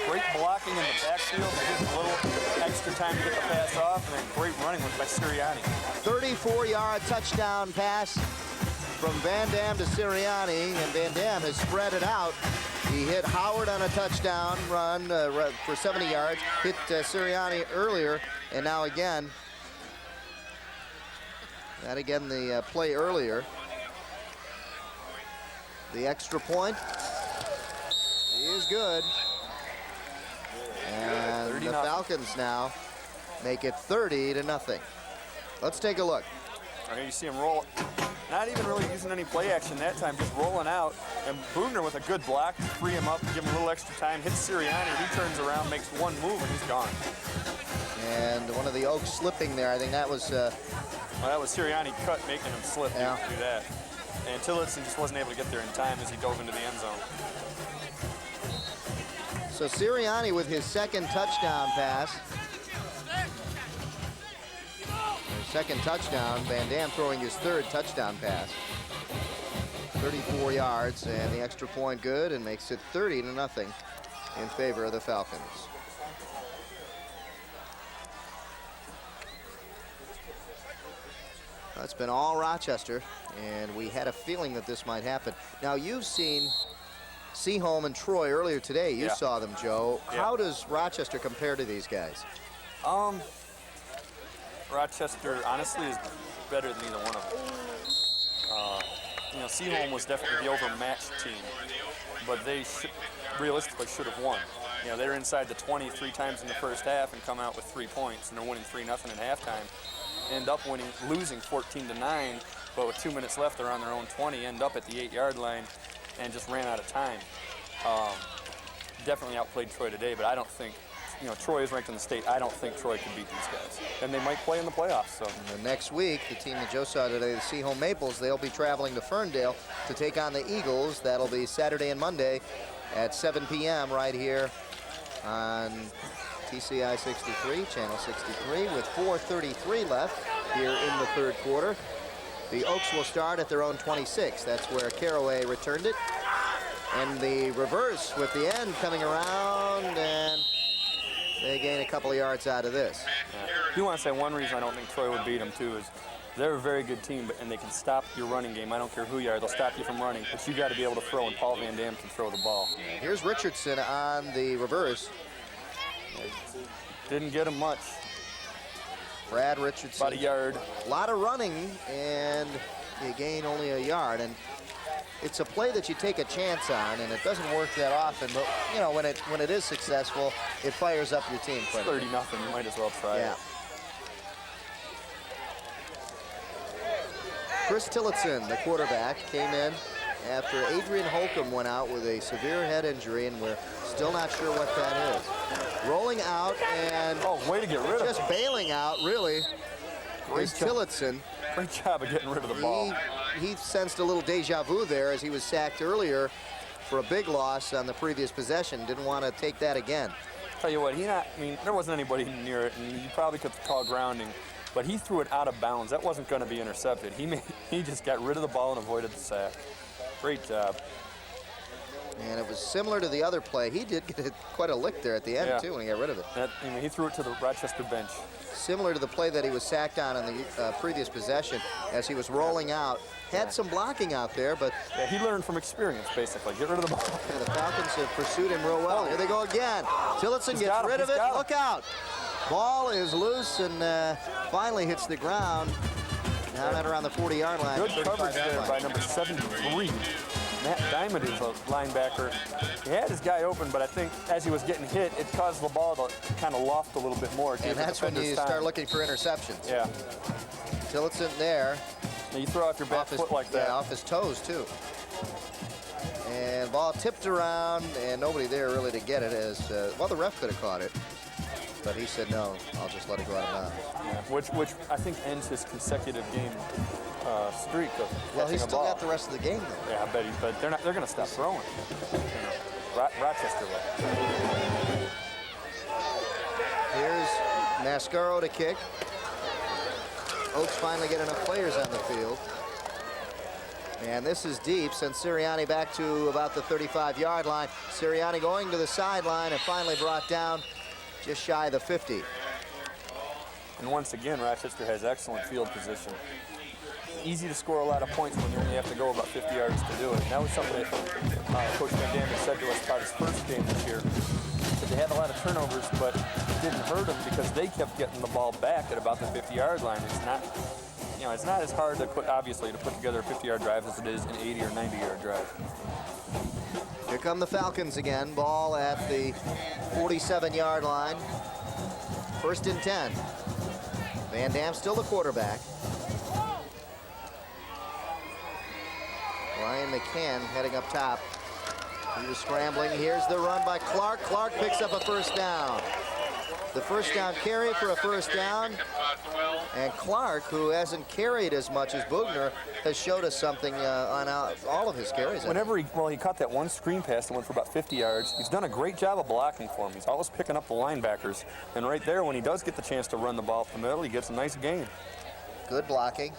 Great blocking in the backfield. They get a little extra time to get the pass off, and then great running by Sirianni. 34-yard touchdown pass from Van Dam to Sirianni, and Van Dam has spread it out. He hit Howard on a touchdown run for 70 yards, hit Sirianni earlier, and now again, the play earlier. The extra point is good. And the Falcons now make it 30-0. Let's take a look. Here you see him roll. Not even really using any play action that time, just rolling out. And Bugner with a good block to free him up, give him a little extra time, hits Sirianni, he turns around, makes one move, and he's gone. And one of the Oaks slipping there. I think that was... well, that was Sirianni cut, making him slip yeah. to do that. And Tillotson just wasn't able to get there in time as he dove into the end zone. So Sirianni with his 2nd touchdown pass. Second touchdown, Van Dam throwing his 3rd touchdown pass. 34 yards, and the extra point good, and makes it 30-0 in favor of the Falcons. It's been all Rochester, and we had a feeling that this might happen. Now, you've seen Seaholm and Troy earlier today. You saw them, Joe. How does Rochester compare to these guys? Rochester, honestly, is better than either one of them. You know, Seaholm was definitely the overmatched team, but they realistically should have won. You know, they're inside the 20 3 times in the first half and come out with 3 points, and they're winning 3-0 at halftime. End up losing 14-9, but with 2 minutes left, they're on their own 20, end up at the 8-yard line, and just ran out of time. Definitely outplayed Troy today, but I don't think, you know, Troy is ranked in the state. I don't think Troy can beat these guys, and they might play in the playoffs. So next week, the team that Joe saw today, the Seaholm Maples, they'll be traveling to Ferndale to take on the Eagles. That'll be Saturday and Monday at 7 p.m. right here on TCI 63, Channel 63, with 4:33 left here in the third quarter. The Oaks will start at their own 26. That's where Caraway returned it. And the reverse with the end coming around, and they gain a couple of yards out of this. I do want to say one reason I don't think Troy would beat them, too, is they're a very good team, and they can stop your running game. I don't care who you are. They'll stop you from running, but you got to be able to throw, and Paul Van Dam can throw the ball. Here's Richardson on the reverse. Didn't get him much. Brad Richardson. About a yard. A lot of running, and you gain only a yard. And it's a play that you take a chance on, and it doesn't work that often. But you know, when it is successful, it fires up your team. 30-0. You might as well try it. Chris Tillotson, the quarterback, came in after Adrian Holcomb went out with a severe head injury, and we're still not sure what that is. Rolling out and way to get rid of just bailing out, really. Is Tillotson. Great job of getting rid of the ball. He sensed a little deja vu there as he was sacked earlier for a big loss on the previous possession. Didn't want to take that again. Tell you what, there wasn't anybody near it, and you probably could call grounding, but he threw it out of bounds. That wasn't going to be intercepted. He just got rid of the ball and avoided the sack. Great job. And it was similar to the other play. He did get quite a lick there at the end, too, when he got rid of it. He threw it to the Rochester bench. Similar to the play that he was sacked on in the previous possession as he was rolling out. Had some blocking out there, but... Yeah, he learned from experience, basically. Get rid of the ball. Yeah, the Falcons have pursued him real well. Here they go again. Tillotson gets rid of it. Look out. Ball is loose and finally hits the ground. Now at around the 40-yard line. Good coverage there by number 73. Matt Diamond is a linebacker. He had his guy open, but I think as he was getting hit, it caused the ball to kind of loft a little bit more. And that's when you start looking for interceptions. Yeah. Tillotson there. Now you throw off your back foot like that. Yeah, off his toes, too. And ball tipped around, and nobody there really to get it. Well, the ref could have caught it. But he said, no, I'll just let it go out of bounds. Yeah, which I think ends his consecutive game streak of well, he's catching a still ball. got the rest of the game, though. Yeah, I bet but they're going to stop throwing. Rochester will. Here's Mascaro to kick. Oaks finally get enough players on the field. And this is deep, sends Sirianni back to about the 35-yard line. Sirianni going to the sideline and finally brought down just shy of the 50. And once again, Rochester has excellent field position. Easy to score a lot of points when you only have to go about 50 yards to do it. And that was something that Coach Van Dam said to us about his first game this year. That they had a lot of turnovers, but it didn't hurt them because they kept getting the ball back at about the 50-yard line. It's not as hard to put together a 50-yard drive as it is an 80 or 90-yard drive. Here come the Falcons again. Ball at the 47-yard line. 1st and 10. Van Dam still the quarterback. Ryan McCann heading up top. He was scrambling. Here's the run by Clark. Clark picks up a first down. The first down carry for a first down. And Clark, who hasn't carried as much as Bugner, has showed us something on all of his carries. He caught that one screen pass that went for about 50 yards. He's done a great job of blocking for him. He's always picking up the linebackers. And right there, when he does get the chance to run the ball up the middle, he gets a nice gain. Good blocking.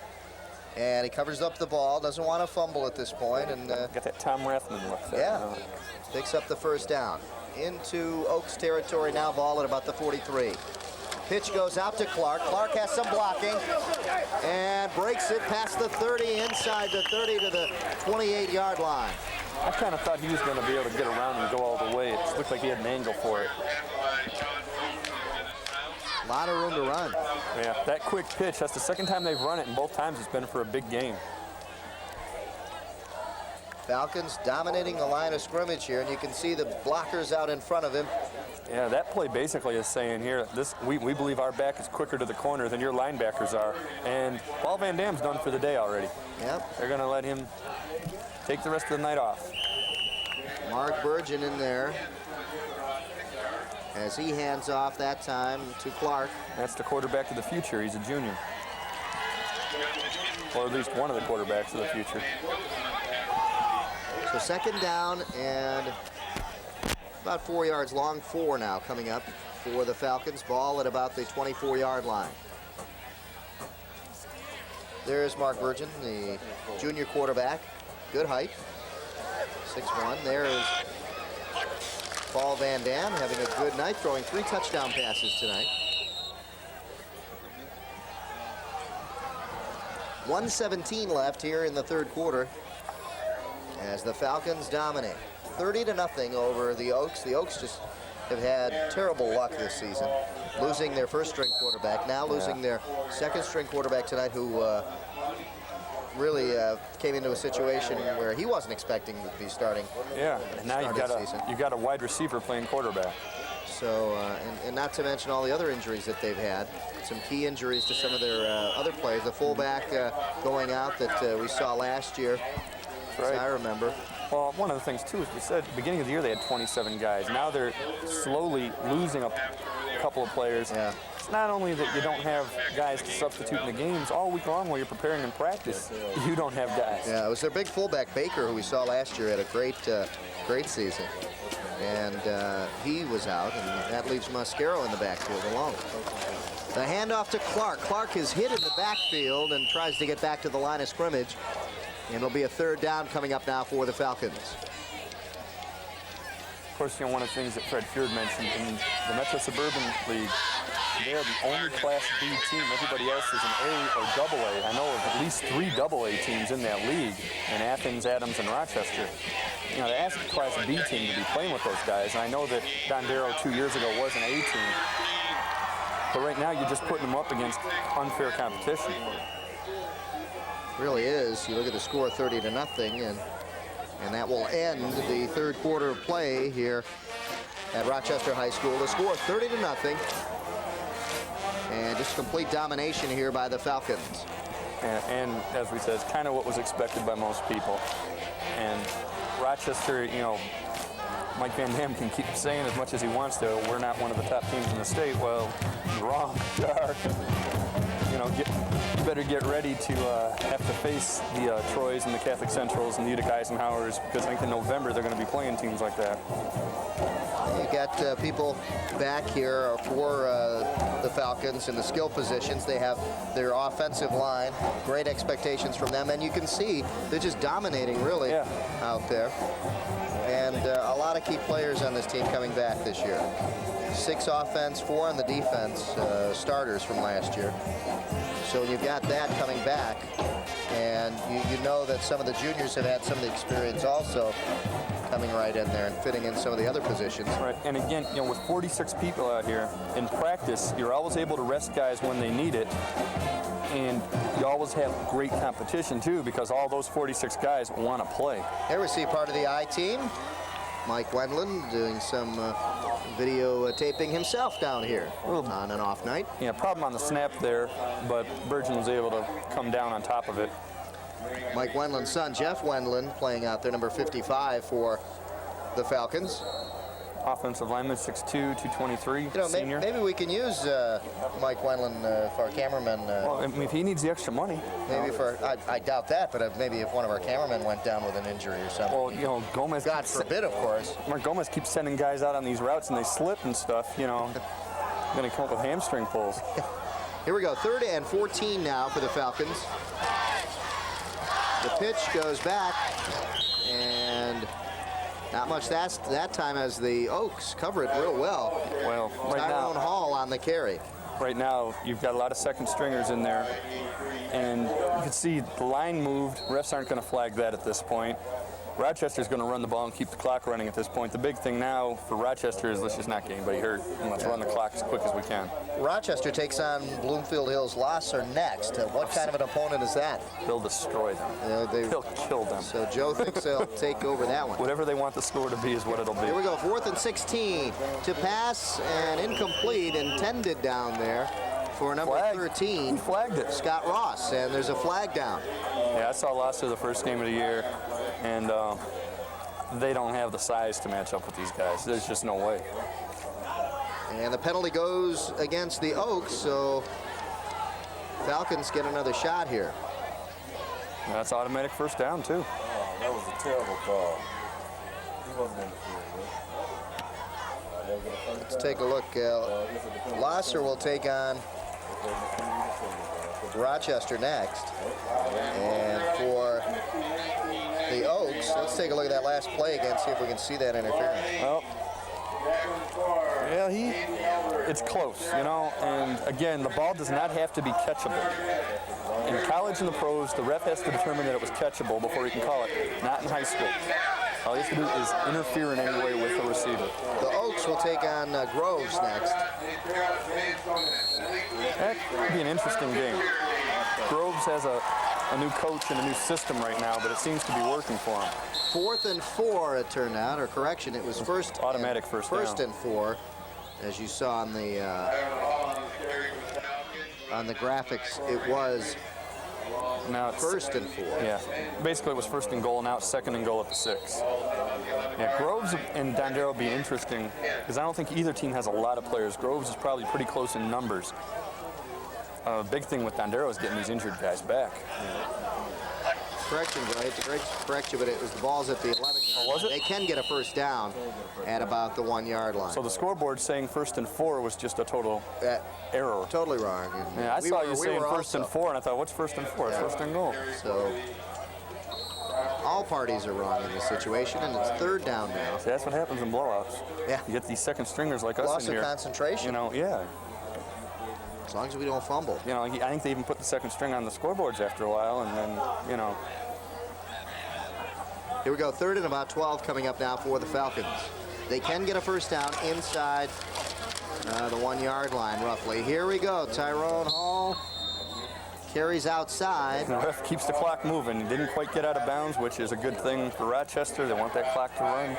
And he covers up the ball, doesn't want to fumble at this point, and got that Tom Rathman look there. Yeah, picks up the first down. Into Oaks territory now, ball at about the 43. Pitch goes out to Clark. Clark has some blocking and breaks it past the 30, inside the 30 to the 28-yard line. I kind of thought he was going to be able to get around and go all the way. It just looked like he had an angle for it. A lot of room to run. Yeah, that quick pitch, that's the second time they've run it, and both times it's been for a big gain. Falcons dominating the line of scrimmage here, and you can see the blockers out in front of him. Yeah, that play basically is saying here, we believe our back is quicker to the corner than your linebackers are. And Paul Van Dam's done for the day already. Yep. They're going to let him take the rest of the night off. Mark Burgeon in there as he hands off that time to Clark. That's the quarterback of the future. He's a junior. Or at least one of the quarterbacks of the future. So second down and about 4 yards long, 4 now coming up for the Falcons. Ball at about the 24-yard line. There's Mark Burgeon, the junior quarterback. Good height, 6'1". There is Paul Van Dam having a good night, throwing 3 touchdown passes tonight. 1:17 left here in the third quarter as the Falcons dominate. 30-0 over the Oaks. The Oaks just have had terrible luck this season, losing their first-string quarterback, now losing their second-string quarterback tonight, who really came into a situation where he wasn't expecting to be starting. Yeah, and now you've got a wide receiver playing quarterback. So, and not to mention all the other injuries that they've had. Some key injuries to some of their other players. The fullback going out that we saw last year, as I remember. Well, one of the things, too, is we said at the beginning of the year they had 27 guys. Now they're slowly losing a couple of players. Yeah. It's not only that you don't have guys to substitute in the games all week long while you're preparing in practice, you don't have guys. Yeah, it was their big fullback, Baker, who we saw last year, had a great season. And he was out, and that leaves Mascaro in the backfield alone. The handoff to Clark. Clark is hit in the backfield and tries to get back to the line of scrimmage. And it'll be a third down coming up now for the Falcons. Of course, you know, one of the things that Fred Feard mentioned in the Metro Suburban League, they're the only Class B team. Everybody else is an A or double A. I know of at least 3 double A teams in that league, in Athens, Adams, and Rochester. You know, they asked the Class B team to be playing with those guys, and I know that Dondero 2 years ago was an A team. But right now, you're just putting them up against unfair competition. Really is. You look at the score, 30-0, and that will end the third quarter of play here at Rochester High School. The score, 30-0, and just complete domination here by the Falcons. And as we said, it's kind of what was expected by most people. And Rochester, you know, Mike Van Dam can keep saying as much as he wants to, we're not one of the top teams in the state. Well, you're wrong. You are. You know, you better get ready to have to face the Troys and the Catholic Centrals and the Utica Eisenhowers, because I think in November they're going to be playing teams like that. You got people back here for the Falcons in the skill positions. They have their offensive line, great expectations from them, and you can see they're just dominating really out there. And a lot of key players on this team coming back this year. 6 offense, 4 on the defense, starters from last year. So you've got that coming back, and you know that some of the juniors have had some of the experience also coming right in there and fitting in some of the other positions. Right, and again, you know, with 46 people out here in practice, you're always able to rest guys when they need it, and you always have great competition too, because all those 46 guys want to play. Here we see part of the I-team. Mike Wendland doing some video taping himself down here on an off night. Yeah, problem on the snap there, but Burgeon was able to come down on top of it. Mike Wendland's son, Jeff Wendland, playing out there, number 55 for the Falcons. Offensive lineman, 6'2", 223, you know, senior. Maybe we can use Mike Wendland for our cameraman. Well, I mean, if he needs the extra money. Maybe I doubt that, but maybe if one of our cameramen went down with an injury or something. Well, you know, Gomez. God forbid, of course. Mark Gomez keeps sending guys out on these routes and they slip and stuff, you know. Going to come up with hamstring pulls. Here we go, 3rd and 14 now for the Falcons. The pitch goes back, and not much that time as the Oaks cover it real well. Well, right now, Tyrone Hall on the carry. right now you've got a lot of second stringers in there, and you can see the line moved. Refs aren't going to flag that at this point. Rochester's going to run the ball and keep the clock running at this point. The big thing now for Rochester is let's just not get anybody hurt and let's run the clock as quick as we can. Rochester takes on Bloomfield Hills Losser next. What kind of an opponent is that? They'll destroy them. They'll kill them. So Joe thinks they'll take over that one. Whatever they want the score to be is what it'll be. Here we go, 4th and 16 to pass and incomplete, intended down there for number 13. He flagged it. Scott Ross, and there's a flag down. Yeah, I saw Losser the first game of the year, and they don't have the size to match up with these guys. There's just no way. And the penalty goes against the Oaks, so Falcons get another shot here. And that's automatic first down, too. Oh, that was a terrible call. He wasn't interfering. Let's take a look. Losser will take on Rochester next. And for the Oaks, let's take a look at that last play again, see if we can see that interference. Well, yeah, it's close, you know, and again, the ball does not have to be catchable. In college and the pros, the ref has to determine that it was catchable before he can call it, not in high school. All he has to do is interfere in any way with the receiver. The Oaks will take on Groves next. That could be an interesting game. Groves has a new coach and a new system right now, but it seems to be working for him. 4th and 4 it turned out, or correction, it was automatic first down. 1st and 4, as you saw on the graphics. It was now it's 1st and 4. Yeah, basically it was 1st and goal. Now it's 2nd and goal at the 6. Yeah, Groves and Dondero will be interesting because I don't think either team has a lot of players. Groves is probably pretty close in numbers. Big thing with Dondero is getting these injured guys back. Correction, right? It's a great correction, but it was the ball's at the 11. Oh, was it? They can get a first down at about the 1 yard line. So the scoreboard saying 1st and 4 was just a total error. Totally wrong. Yeah, I saw you saying 1st and 4, and I thought, what's 1st and 4? It's 1st and goal. So all parties are wrong in this situation, and it's 3rd down now. See, that's what happens in blowouts. Yeah. You get these second stringers like us Loss in here. of concentration. You know, yeah. As long as we don't fumble. You know, I think they even put the second string on the scoreboards after a while, and then, you know. Here we go, 3rd and about 12 coming up now for the Falcons. They can get a first down inside the 1 yard line, roughly. Here we go, Tyrone Hall carries outside. The ref keeps the clock moving. He didn't quite get out of bounds, which is a good thing for Rochester. They want that clock to run.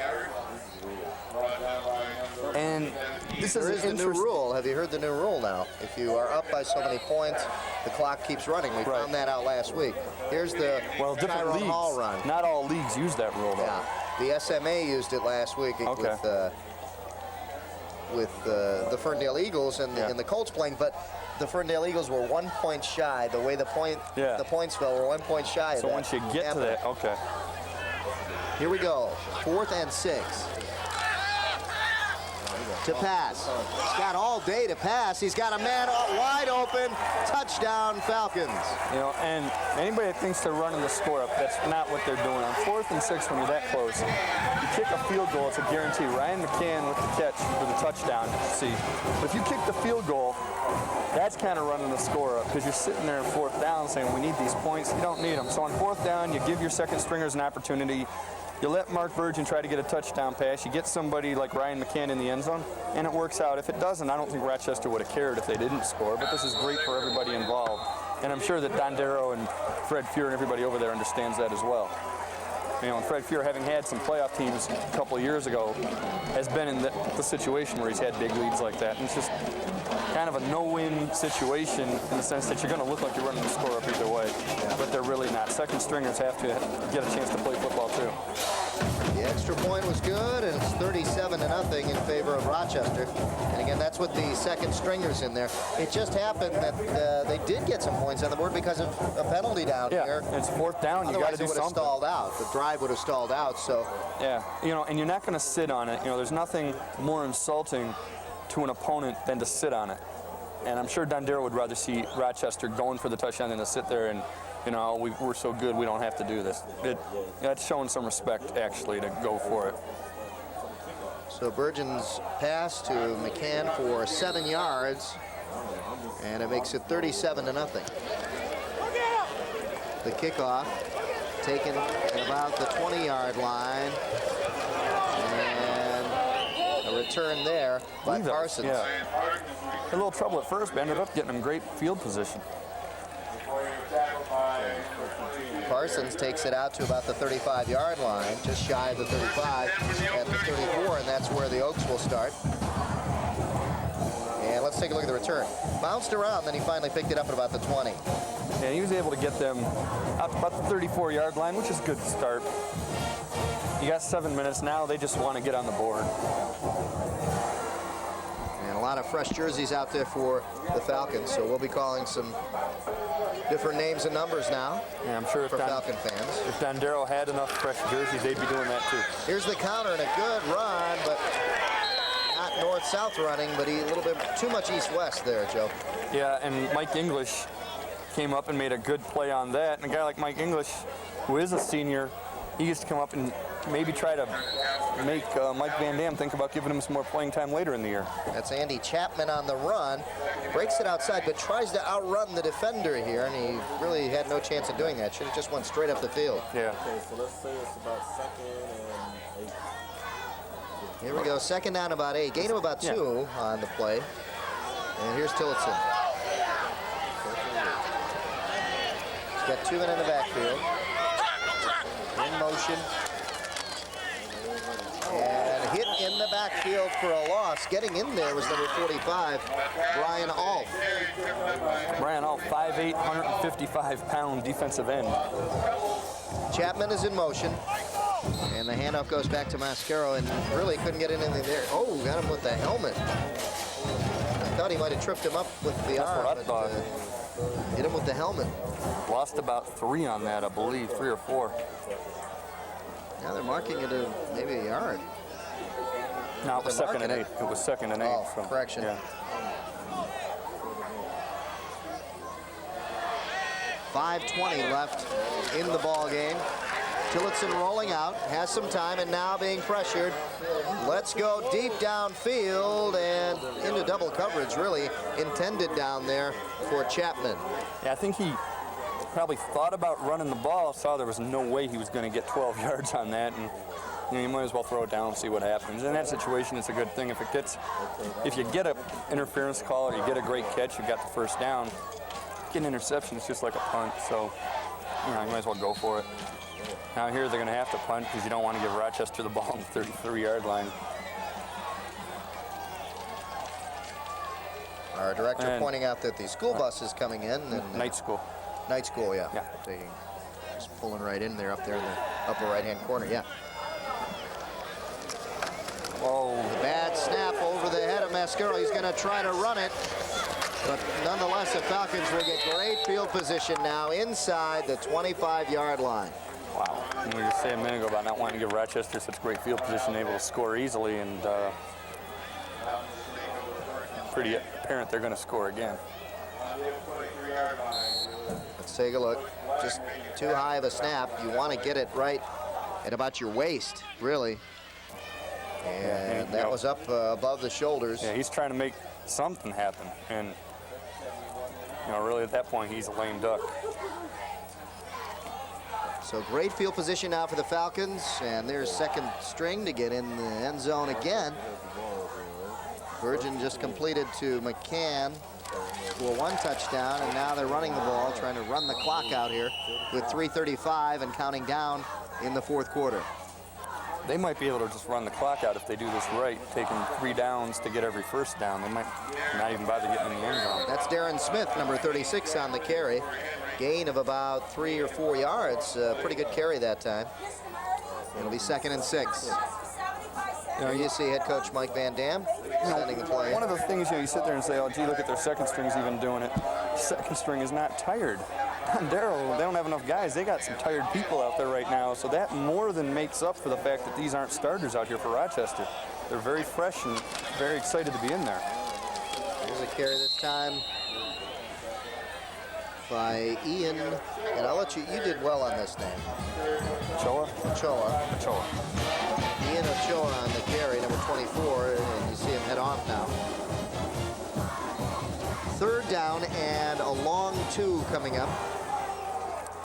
And this is the new rule. Have you heard the new rule now? If you are up by so many points, the clock keeps running. We found that out last week. Here's the different Tyrone leagues. Hall run. Not all leagues use that rule, though. Yeah, the SMA used it last week with the Ferndale Eagles and the Colts playing, but the Ferndale Eagles were 1 point shy. The way the points fell were 1 point shy. So once you get to that, okay. Here we go, 4th and 6. To pass. He's got all day to pass. He's got a man wide open. Touchdown, Falcons. You know, and anybody that thinks they're running the score up, that's not what they're doing. On 4th and 6, when you're that close, you kick a field goal, it's a guarantee. Ryan McCann with the catch for the touchdown, see. But if you kick the field goal, that's kind of running the score up because you're sitting there in 4th down saying, we need these points. You don't need them. So on 4th down, you give your second stringers an opportunity. You let Mark Virgin try to get a touchdown pass. You get somebody like Ryan McCann in the end zone, and it works out. If it doesn't, I don't think Rochester would have cared if they didn't score, but this is great for everybody involved. And I'm sure that Dondero and Fred Fuhr and everybody over there understands that as well. You know, and Fred Fuhr, having had some playoff teams a couple of years ago, has been in the situation where he's had big leads like that. And it's just kind of a no-win situation in the sense that you're going to look like you're running the score up either way, but they're really not. Second stringers have to get a chance to play football too. The extra point was good, and it's 37-0 in favor of Rochester. And again, that's with the second stringers in there. It just happened that they did get some points on the board because of a penalty down here. It's 4th down. You got to do something. Otherwise, it would have stalled out. The drive would have stalled out. So yeah, you know, and you're not going to sit on it. You know, there's nothing more insulting to an opponent than to sit on it. And I'm sure Dondero would rather see Rochester going for the touchdown than to sit there and, you know, we're so good we don't have to do this. That's showing some respect, actually, to go for it. So Virgin's pass to McCann for 7 yards. And it makes it 37-0. The kickoff taken at about the 20-yard line. And a return there by Parsons. Yeah. Had a little trouble at first, but ended up getting him great field position. Parsons takes it out to about the 35-yard line, just shy of the 35 at the 34, and that's where the Oaks will start. And let's take a look at the return. Bounced around, then he finally picked it up at about the 20. And he was able to get them out to about the 34-yard line, which is a good start. You got 7 minutes now. They just want to get on the board. And a lot of fresh jerseys out there for the Falcons, so we'll be calling some different names and numbers now. Yeah, I'm sure for Falcon fans. If Dondero had enough fresh jerseys, they'd be doing that too. Here's the counter and a good run, but not north-south running, but a little bit too much east-west there, Joe. Yeah, and Mike English came up and made a good play on that. And a guy like Mike English, who is a senior, he gets to come up and maybe try to make Mike Van Dam think about giving him some more playing time later in the year. That's Andy Chapman on the run. Breaks it outside, but tries to outrun the defender here, and he really had no chance of doing that. Should have just went straight up the field. Yeah. Okay, so let's say it's about 2nd and 8. Here we go, 2nd down about 8. Gain of about 2 on the play. And here's Tillotson. He's got 2 men in the backfield. In motion. And hit in the backfield for a loss. Getting in there was number 45, Brian Alf. Brian Alf, 5'8", 155-pound defensive end. Chapman is in motion. And the handoff goes back to Mascaro, and really couldn't get anything there. Oh, got him with the helmet. I thought he might have tripped him up with the arm. That's what I thought. Hit him with the helmet. Lost about 3 on that, I believe, 3 or 4. Now they're marking it maybe a yard. No, it was 2nd and 8. It was 2nd and 8. Oh, correction. Yeah. 5:20 left in the ball game. Tillotson rolling out, has some time, and now being pressured. Let's go deep downfield and into double coverage, really intended down there for Chapman. Yeah, I think he probably thought about running the ball, saw there was no way he was going to get 12 yards on that, and you might as well throw it down and see what happens. In that situation, it's a good thing. If you get an interference call or you get a great catch, you got the first down. Get an interception, it's just like a punt, so you might as well go for it. Now here they're going to have to punt because you don't want to give Rochester the ball on the 33-yard line. Our director pointing out that the school bus is coming in. And, night school. Night school, yeah. Just pulling right in there, up there in the upper right-hand corner, yeah. Oh, bad snap over the head of Mascaro. He's going to try to run it. But nonetheless, the Falcons will get great field position now inside the 25-yard line. Wow. We were just saying a minute ago about not wanting to give Rochester such great field position, able to score easily, and pretty apparent they're going to score again. Let's take a look. Just too high of a snap. You want to get it right at about your waist, really. And that was up above the shoulders. Yeah, he's trying to make something happen, and really at that point he's a lame duck. So great field position now for the Falcons, and there's second string to get in the end zone again. Virgin just completed to McCann for 1 touchdown, and now they're running the ball, trying to run the clock out here with 3:35 and counting down in the 4th quarter. They might be able to just run the clock out if they do this right, taking 3 downs to get every first down. They might not even bother getting in the end zone. That's Darren Smith, number 36 on the carry. Gain of about 3 or 4 yards. Pretty good carry that time. It'll be 2nd and 6. There you see head coach Mike Van Dam sending the play. One of the things, you sit there and say, oh, gee, look at their second string's even doing it. Second string is not tired. Dondero, they don't have enough guys. They got some tired people out there right now, so that more than makes up for the fact that these aren't starters out here for Rochester. They're very fresh and very excited to be in there. Here's a carry this time by Ian, and I'll let you did well on this name. Ochoa? Ochoa. Ian Ochoa on the carry, number 24, and you see him head off now. 3rd down 2 coming up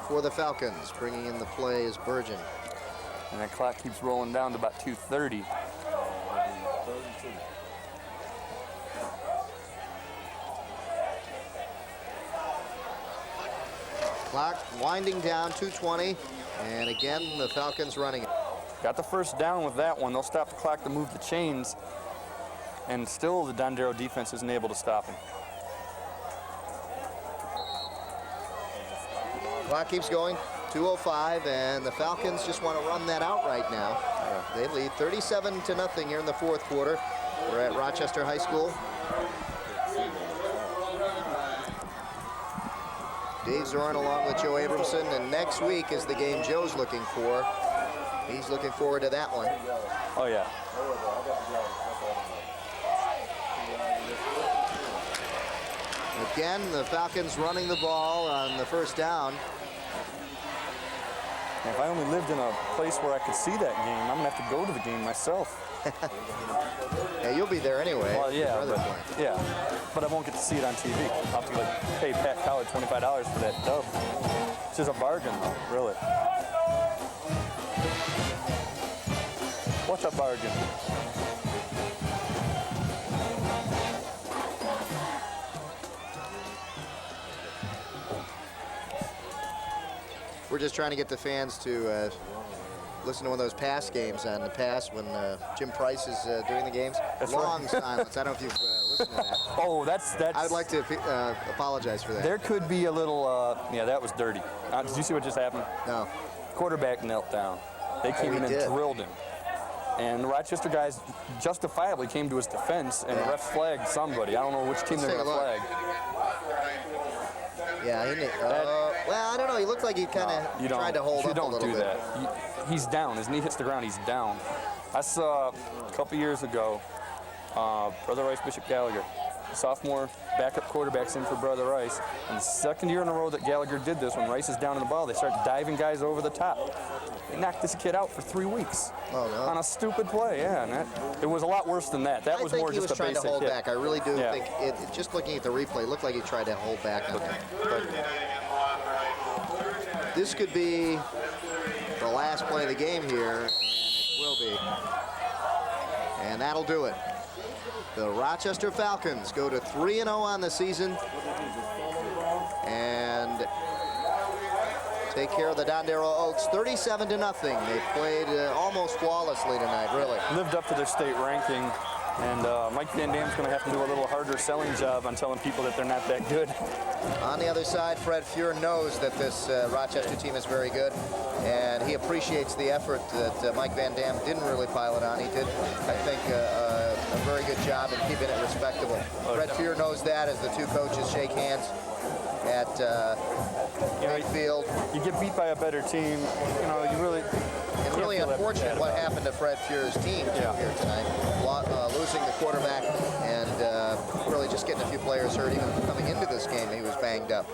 for the Falcons. Bringing in the play is Burgeon. And that clock keeps rolling down to about 2:30. Clock winding down, 2:20, and again the Falcons running it. Got the first down with that one. They'll stop the clock to move the chains, and still the Dondero defense isn't able to stop him. Clock keeps going, 2:05, and the Falcons just want to run that out right now. They lead 37-0 here in the fourth quarter. We're at Rochester High School. Dave Zorin along with Joe Abramson, and next week is the game Joe's looking for. He's looking forward to that one. Oh, yeah. Again, the Falcons running the ball on the first down. If I only lived in a place where I could see that game, I'm going to have to go to the game myself. Yeah, you'll be there anyway. Well, yeah, but I won't get to see it on TV. I'll have to pay Pat Collard $25 for that dub. It's just a bargain, though, really. What's a bargain? We're just trying to get the fans to listen to one of those pass games on the pass when Jim Price is doing the games. That's long right. silence. I don't know if you've listened to that. Oh, that's. I'd like to apologize for that. There could be a little. Yeah, that was dirty. Did you see what just happened? No. Quarterback knelt down. They came in and drilled him. And the Rochester guys justifiably came to his defense, and the ref flagged somebody. I don't know which team they're going to flag. Yeah, well, I don't know. He looked like he kind of tried to hold up a little bit. You don't do that. He's down. His knee hits the ground. He's down. I saw a couple years ago, Brother Rice Bishop Gallagher, sophomore backup quarterbacks in for Brother Rice. And the second year in a row that Gallagher did this, when Rice is down in the ball, they start diving guys over the top. They knocked this kid out for 3 weeks on a stupid play. Yeah, and it was a lot worse than that. That was more just a basic hit. I think he was trying to hold back. I really do think, just looking at the replay, it looked like he tried to hold back on it. This could be the last play of the game here, and it will be. And that'll do it. The Rochester Falcons go to 3-0 on the season and take care of the Dondero Oaks 37-0. They played almost flawlessly tonight, really. Lived up to their state ranking, and Mike Van Dam's going to have to do a little harder selling job on telling people that they're not that good. On the other side, Fred Fuhr knows that this Rochester team is very good, and he appreciates the effort that Mike Van Dam didn't really pile it on. He did, I think, a very good job in keeping it respectable. Fred Fuhr knows that as the two coaches shake hands at midfield. You get beat by a better team, you really... It's really unfortunate what happened to Fred Fuhr's team here tonight. Losing the quarterback and really just getting a few players hurt. Even coming into this game, he was banged up.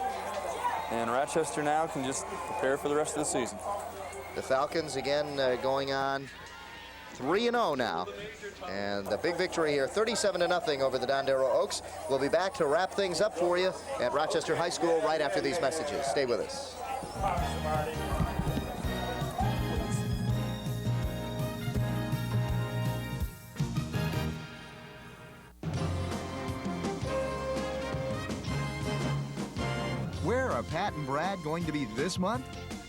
And Rochester now can just prepare for the rest of the season. The Falcons, again, going on 3-0 now. And the big victory here, 37-0 over the Dondero Oaks. We'll be back to wrap things up for you at Rochester High School right after these messages. Stay with us. Where are Pat and Brad going to be this month?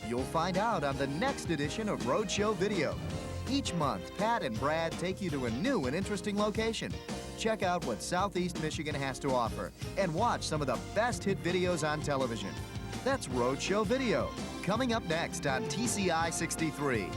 You'll find out on the next edition of Roadshow Video. Each month, Pat and Brad take you to a new and interesting location. Check out what Southeast Michigan has to offer and watch some of the best hit videos on television. That's Roadshow Video, coming up next on TCI 63.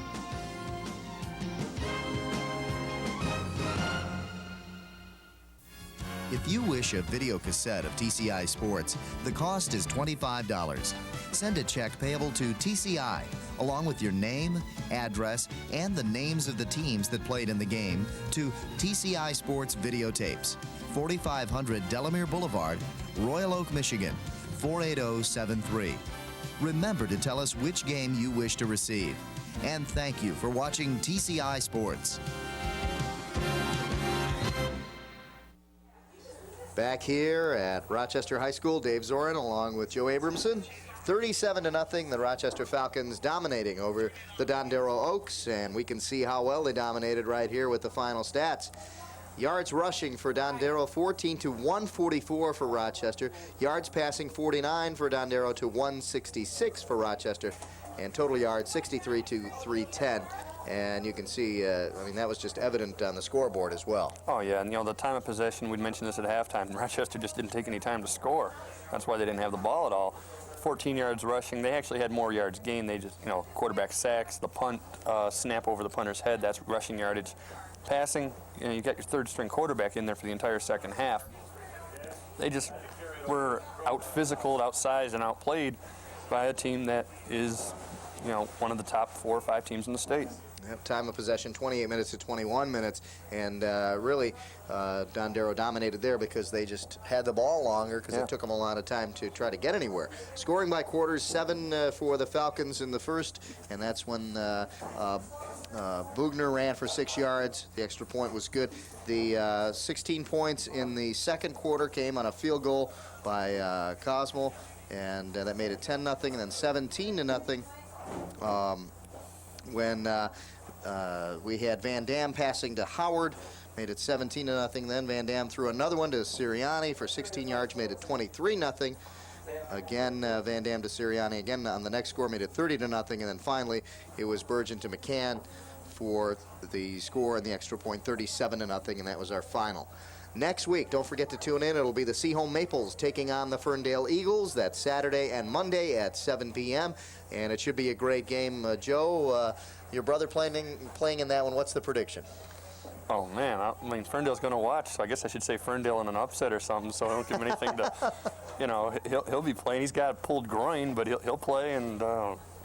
If you wish a video cassette of TCI Sports, the cost is $25. Send a check payable to TCI, along with your name, address, and the names of the teams that played in the game, to TCI Sports Videotapes, 4500 Delamere Boulevard, Royal Oak, Michigan, 48073. Remember to tell us which game you wish to receive. And thank you for watching TCI Sports. Back here at Rochester High School, Dave Zorin along with Joe Abramson. 37-0, the Rochester Falcons dominating over the Dondero Oaks, and we can see how well they dominated right here with the final stats. Yards rushing for Dondero, 14 to 144 for Rochester. Yards passing, 49 for Dondero to 166 for Rochester. And total yards, 63 to 310. And you can see, I mean, that was just evident on the scoreboard as well. Oh, yeah, and, you know, the time of possession, we'd mentioned this at halftime. Rochester just didn't take any time to score. That's why they didn't have the ball at all. 14 yards rushing. They actually had more yards gained. They just, you know, quarterback sacks, the punt, snap over the punter's head, that's rushing yardage. Passing, you know, you got your third-string quarterback in there for the entire second half. They just were out-physicaled, outsized, and outplayed by a team that is, you know, one of the top 4 or 5 teams in the state. Yep, time of possession, 28 minutes to 21 minutes, and really Dondero dominated there because they just had the ball longer because it took them a lot of time to try to get anywhere. Scoring by quarters, 7 for the Falcons in the first, and that's when Bugner ran for 6 yards. The extra point was good. The 16 points in the second quarter came on a field goal by Cosmo, and that made it 10-0, and then 17-0 when we had Van Dam passing to Howard, made it 17-0. Then Van Dam threw another one to Sirianni for 16 yards, made it 23-0. Again, Van Dam to Sirianni again on the next score, made it 30-0. And then finally, it was Burgeon to McCann for the score and the extra point, 37-0, and that was our final. Next week, don't forget to tune in. It'll be the Seaholm Maples taking on the Ferndale Eagles. That's Saturday and Monday at 7 p.m. And it should be a great game. Joe, your brother playing in that one. What's the prediction? Oh, man, I mean, Ferndale's going to watch, so I guess I should say Ferndale in an upset or something, so I don't give him anything to, you know, he'll be playing. He's got a pulled groin, but he'll play, and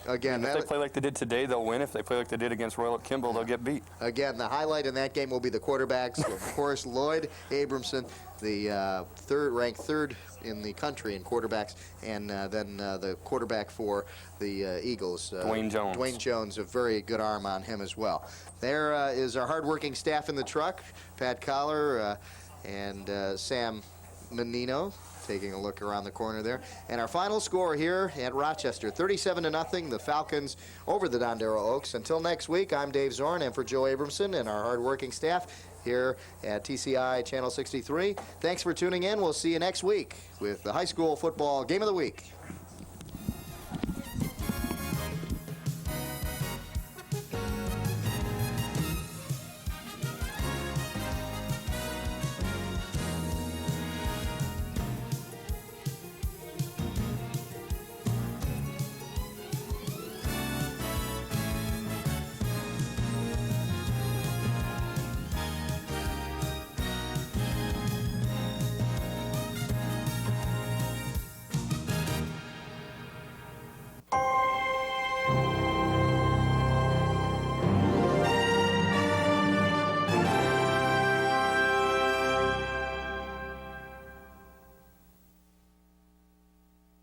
again, if they play like they did today, they'll win. If they play like they did against Royal Oak Kimball, they'll get beat. Again, the highlight in that game will be the quarterbacks. Of course, Lloyd Abramson, the ranked third in the country in quarterbacks, and then the quarterback for the Eagles, Dwayne Jones. Dwayne Jones, a very good arm on him as well. There is our hardworking staff in the truck, Pat Collar and Sam Menino, taking a look around the corner there. And our final score here at Rochester, 37-0, the Falcons over the Dondero Oaks. Until next week, I'm Dave Zorn, and for Joe Abramson and our hardworking staff here at TCI Channel 63, thanks for tuning in. We'll see you next week with the high school football game of the week.